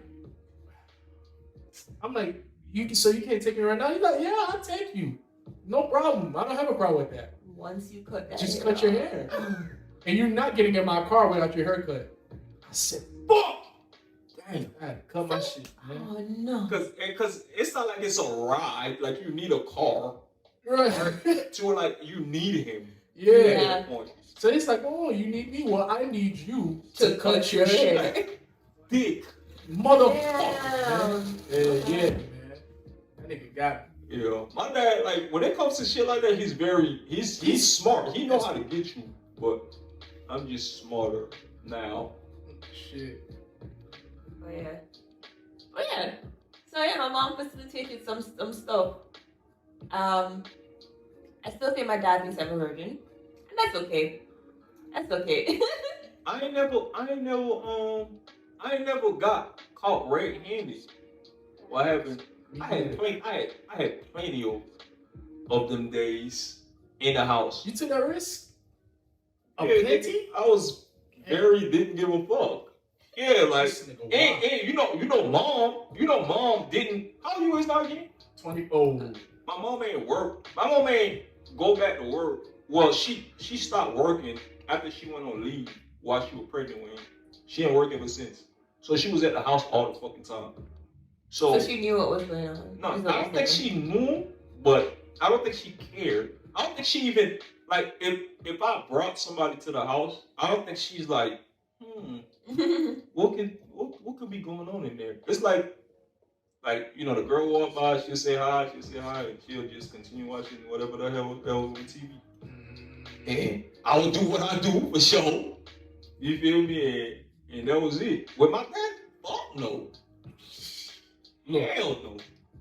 so you can't take me right now? He's like, yeah, I'll take you. No problem. I don't have a problem with that. Once you cut that Just hair cut your off. hair. And you're not getting in my car without your haircut. I said, fuck! Dang, I had to cut my shit, man. Oh no. Cause it's not like it's a ride, like you need a car. Right. To like you need him. Yeah. Yeah. At that point. So it's like, oh, you need me? Well, I need you To cut your hair. Dick. Motherfucker. Yeah, man. That nigga got me. Yeah. My dad, like when it comes to shit like that, he's smart. He knows how to get you. But I'm just smarter now. Shit. Oh yeah. So yeah, my mom facilitated some stuff. I still think my dad thinks I'm a virgin, and that's okay. That's okay. I ain't never got caught red-handed. What happened? I had plenty of them days in the house. You took that risk? Yeah, Plenty? I was didn't give a fuck. Yeah, like This nigga wild. and mom didn't. How you is now again? 20. Oh. My mom ain't work. My mom ain't go back to work. Well, she stopped working after she went on leave while she was pregnant with him. She ain't worked ever since. So she was at the house all the fucking time. So she knew what was going on. No, I don't think she knew, but I don't think she cared. I don't think she even like if I brought somebody to the house, I don't think she's like, what could be going on in there? It's like the girl walk by, she'll say hi, and she'll just continue watching whatever the hell on TV. And I will do what I do for sure. You feel me? And that was it. With my dad, fuck no. Hell no.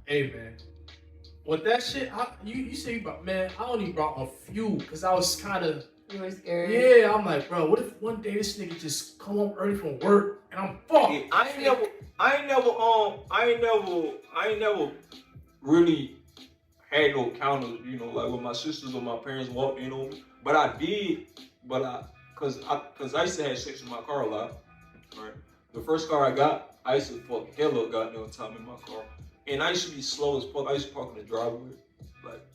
Hey, man. With that shit, you say you brought, man, I only brought a few because I was kind of. You were scared. Yeah, I'm like, bro, what if one day this nigga just come home early from work and I'm fucked? Yeah, I ain't never really had no counters, you know, like when my sisters or my parents walked in on me. But I did, cause I used to have sex in my car a lot. Right. The first car I got, I used to fuck hella goddamn time in my car, and I used to be slow as fuck. I used to park in the driveway. Like,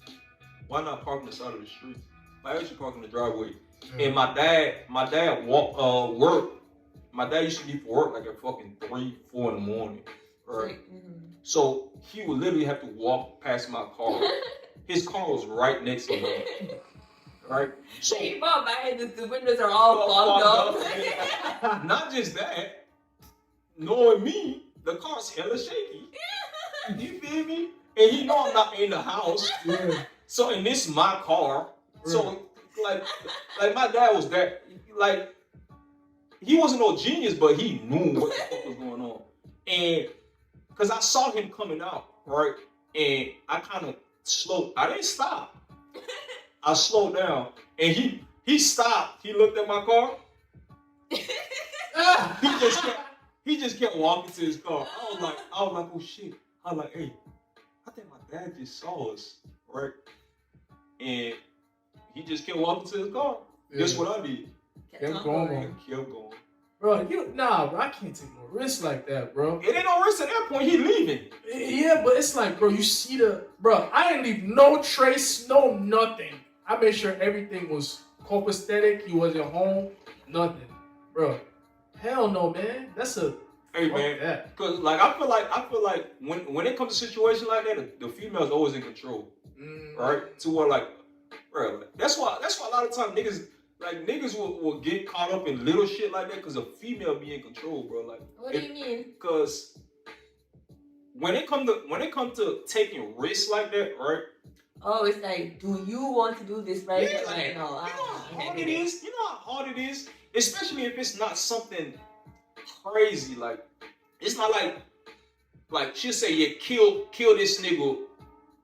why not park on the side of the street? Like, I used to park in the driveway. And my dad worked. My dad used to leave for work like at fucking 3, 4 in the morning. Right. So he would literally have to walk past my car. His car was right next to mine. Right? So the windows are all fogged up. Not just that. Knowing me, the car's hella shaky. You feel me? And he know I'm not in the house. Yeah. So, and this is my car. So, like my dad was that, like, he wasn't no genius, but he knew what the fuck was going on. And, because I saw him coming out, right? And I kind of slowed. I didn't stop. I slowed down. And he stopped. He looked at my car. he just kept walking to his car. I was like, oh shit. I was like, hey, I think my dad just saw us, right? And he just kept walking to his car. Yeah. Guess what I did? Kept going. Bro, bro, I can't take no risk like that, bro. It ain't no risk at that point. He leaving. Yeah, but it's like, bro, you see I didn't leave no trace, no nothing. I made sure everything was copacetic. He wasn't home, nothing, bro. Hell no, man. That's a hey man. Cause like I feel like when it comes to situations like that, the female's always in control, right? To where like, bro, like, that's why a lot of times niggas will get caught up in little shit like that because a female be in control, bro. Like, what do you mean? Because when it come to taking risks like that, right? Oh, it's like, do you want to do this right now? Like, no, you know how hard it is. You know how hard it is, especially if it's not something crazy. Like, it's not like she'll say, yeah, kill this nigga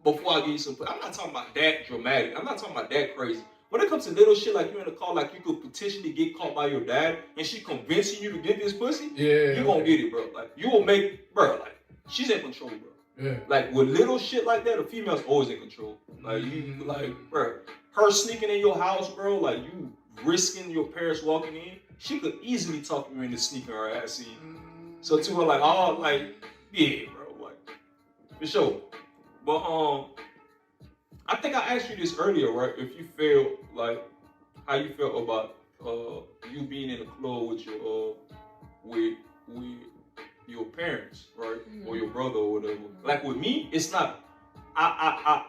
before I give you some. I'm not talking about that dramatic. I'm not talking about that crazy. When it comes to little shit like you in a car, like you could potentially get caught by your dad, and she convincing you to get this pussy, you gonna get it, bro. Like, you will make, bro. Like, she's in control, bro. Yeah. Like, with little shit like that, a female's always in control. Like, you, like, bro, her sneaking in your house, bro, like, you risking your parents walking in, she could easily talk you into sneaking her ass in. So to her, like, oh, like, yeah, bro, like, for sure. But, I think I asked you this earlier, right? If you feel like, how you felt about, you being in a club with your parents, right? Or your brother or whatever. Like with me, it's not, I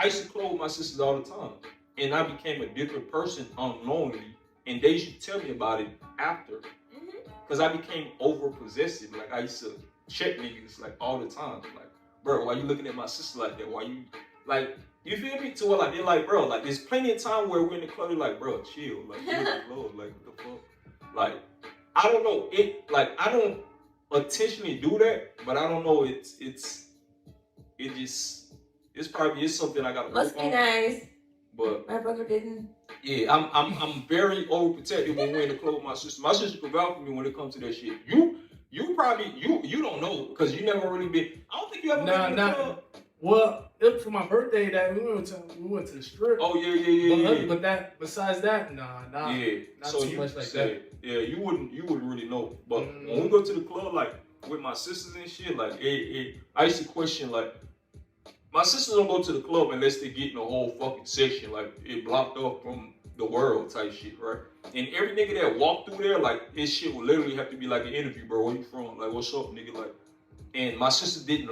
used to club with my sisters all the time. And I became a different person unknowingly. And they used to tell me about it after. Because I became over possessive. Like, I used to check niggas like all the time. Like, bro, why you looking at my sister like that? Why you, like, you feel me? To where like, they're like, bro, like, there's plenty of time where we're in the club, you're like, bro, chill. Like, you're in the club, like, what the fuck? Like, I don't know. I don't intentionally do that, but I don't know. It's probably something I gotta work on. Must be nice. But my brother didn't. Yeah, I'm very overprotective when we're in the club with my sister. My sister can vouch for me when it comes to that shit. You probably you don't know because you never really been. I don't think you ever been in the club. Well, it was for my birthday that we went to the strip. Oh yeah. But that besides that, nah. Yeah. Not so too much like that. Yeah, you wouldn't really know. But when we go to the club, like with my sisters and shit, like I used to question like. My sisters don't go to the club unless they get in a whole fucking section, like it blocked off from the world type shit, right? And every nigga that walked through there, like his shit would literally have to be like an interview, bro. Where you from? Like, what's up, nigga? Like, and my sisters didn't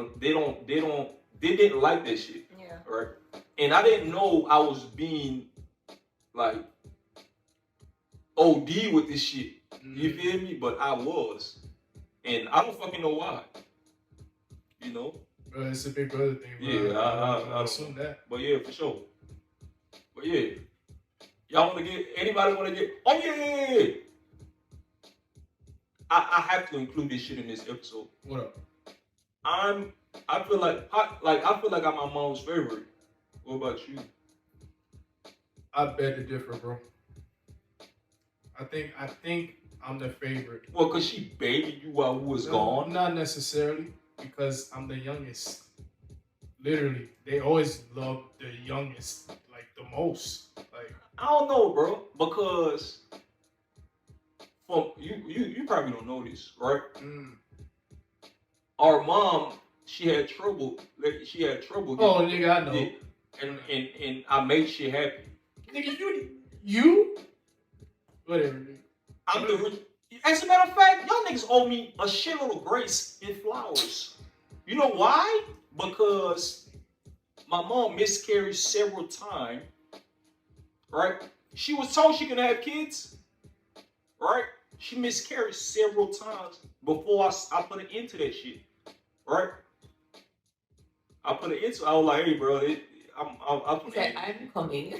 like that shit, right? And I didn't know I was being like OD with this shit. You feel me? But I was, and I don't fucking know why. You know. It's a big brother thing, bro. Yeah, I assume that. But yeah, for sure. But yeah. Y'all anybody want to get, oh yeah. I have to include this shit in this episode. What up? I feel like I'm my mom's favorite. What about you? I beg to differ, bro. I think I'm the favorite. Well, cause she babied you while we was gone? Not necessarily. Because I'm the youngest. Literally, they always love the youngest, like the most. Like I don't know, bro, because from you probably don't know this, right? Our mom, she had trouble. She had trouble. Oh, nigga, I know. Yeah, and I made shit happen. Nigga, you, whatever. Nigga. I'm the. As a matter of fact, y'all niggas owe me a shitload of grace and flowers. You know why? Because my mom miscarried several times. Right? She was told she could have kids. Right? She miscarried several times before I put an end to that shit. Right? I put an end to. I was like, hey, bro, I'm coming,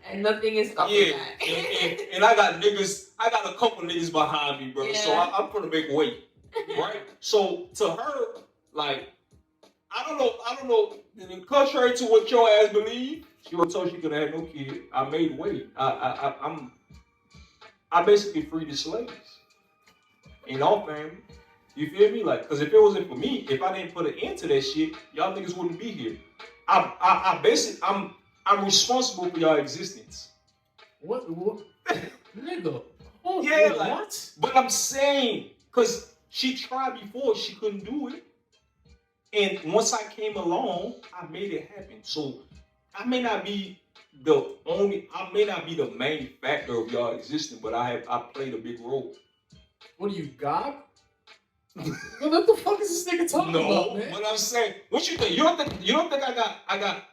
and nothing is stopping that. and I got niggas. I got a couple niggas behind me, bro. Yeah. So I'm gonna make weight, right? So to her, like, I don't know. Contrary to what your ass believe, she was told she could have no kid. I made weight. I basically freed the slaves in all family. You feel me? Like, because if it wasn't for me, if I didn't put an end to that shit, y'all niggas wouldn't be here. I'm responsible for y'all existence. What? Nigga. Oh, yeah, like, what? But I'm saying, because she tried before, she couldn't do it. And once I came along, I made it happen. So I may not be the main factor of y'all existing, but I played a big role. What are you, God? What the fuck is this nigga talking about, man? What I'm saying, what you think? You don't think I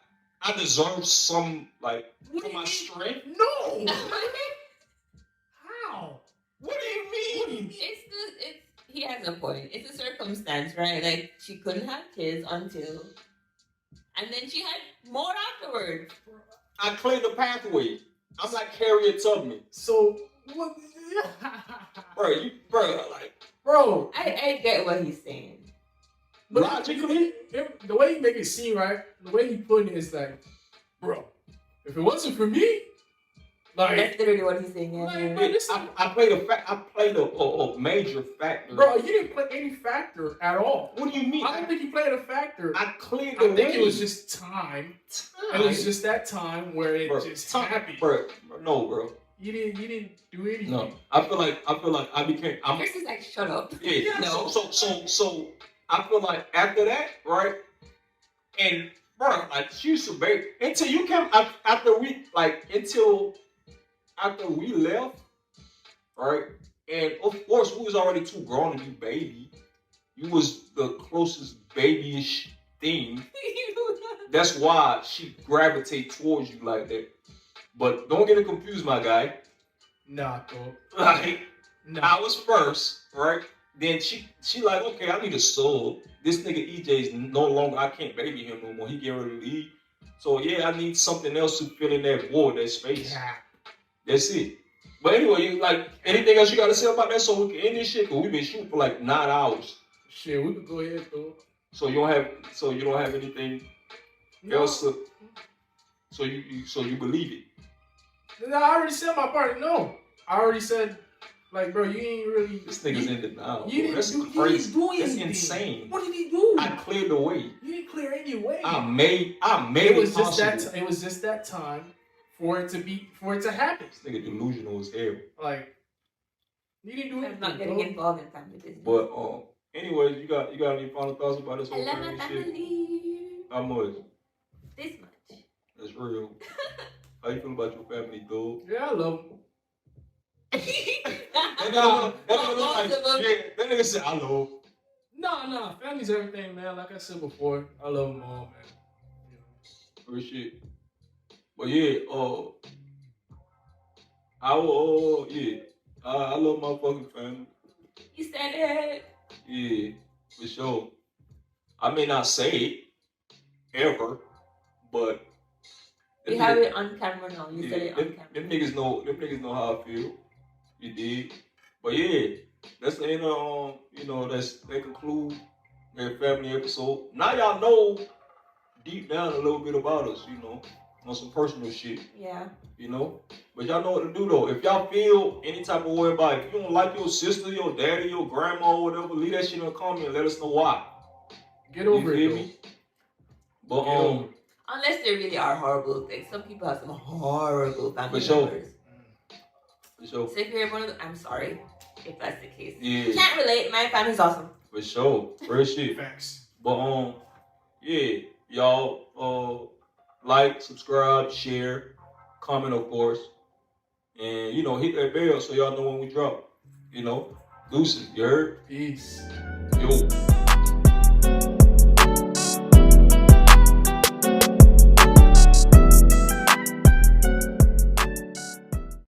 deserve some, like, for my strength? No. How? What do you mean? He has a point. It's a circumstance, right? Like, she couldn't have kids until, and then she had more afterwards. I cleared the pathway. I'm like Harriet Tubman. So what? Bro, I get what he's saying. But logically, the way you make it seem, right? The way you put it is like, bro, if it wasn't for me, like, that's literally what he's saying. Yeah. I played a major factor. Bro, you didn't play any factor at all. What do you mean? I don't think you played a factor. I cleared the way. I think it was just time. It was just that time where it just happened. Bro, no, bro. You didn't do anything. No, I feel like I became. Chris is like, shut up. Yeah. No. So I feel like after that, right? And bro, like, she used to bake until you came after we left, right? And of course, we was already too grown to be baby. You was the closest babyish thing. That's why she gravitate towards you like that. But don't get it confused, my guy. Nah, bro. Like, I was first, right? Then she like, okay, I need a sub. This nigga EJ is no longer, I can't baby him no more. He getting ready to leave. So yeah, I need something else to fill in that void, that space. Yeah. That's it. But anyway, like, anything else you got to say about that so we can end this shit? Cause we've been shooting for like 9 hours. Shit, we could go ahead, though. So you don't have anything else to, so you believe it? No, I already said my part. No, I already said, like, bro, you ain't really. This nigga's in denial. That's crazy. That's insane. What did he do? I cleared the way. You didn't clear any way. I made it was just that. It was just that time for it to happen. This nigga delusional as hell. Like, you didn't do anything. I'm not getting involved in family business. But anyways, you got any final thoughts about this whole family shit? How much? This much. That's real. How you feel about your family, dude? Yeah, I love them. That nigga said, I love. No, family's everything, man. Like I said before, I love them all, man. For shit. But yeah, I love my fucking family. You said it. Yeah, for sure. I may not say it ever, but you have it on camera now. You said it on camera. Them niggas know how I feel. You did. But yeah, that's the end of that conclude that family episode. Now y'all know deep down a little bit about us, on some personal shit. Yeah. But y'all know what to do though. If y'all feel any type of way about it, if you don't like your sister, your daddy, your grandma, or whatever, leave that shit in the comment and let us know why. Get over it. But unless they really are horrible things. Some people have some horrible family For sure. members. For sure. So if you're one of them, I'm sorry if that's the case. Yeah. Can't relate. My family's awesome. For sure. Real shit. Facts. But yeah, y'all like, subscribe, share, comment of course. And hit that bell so y'all know when we drop. Deuces, you heard? Peace. Yo.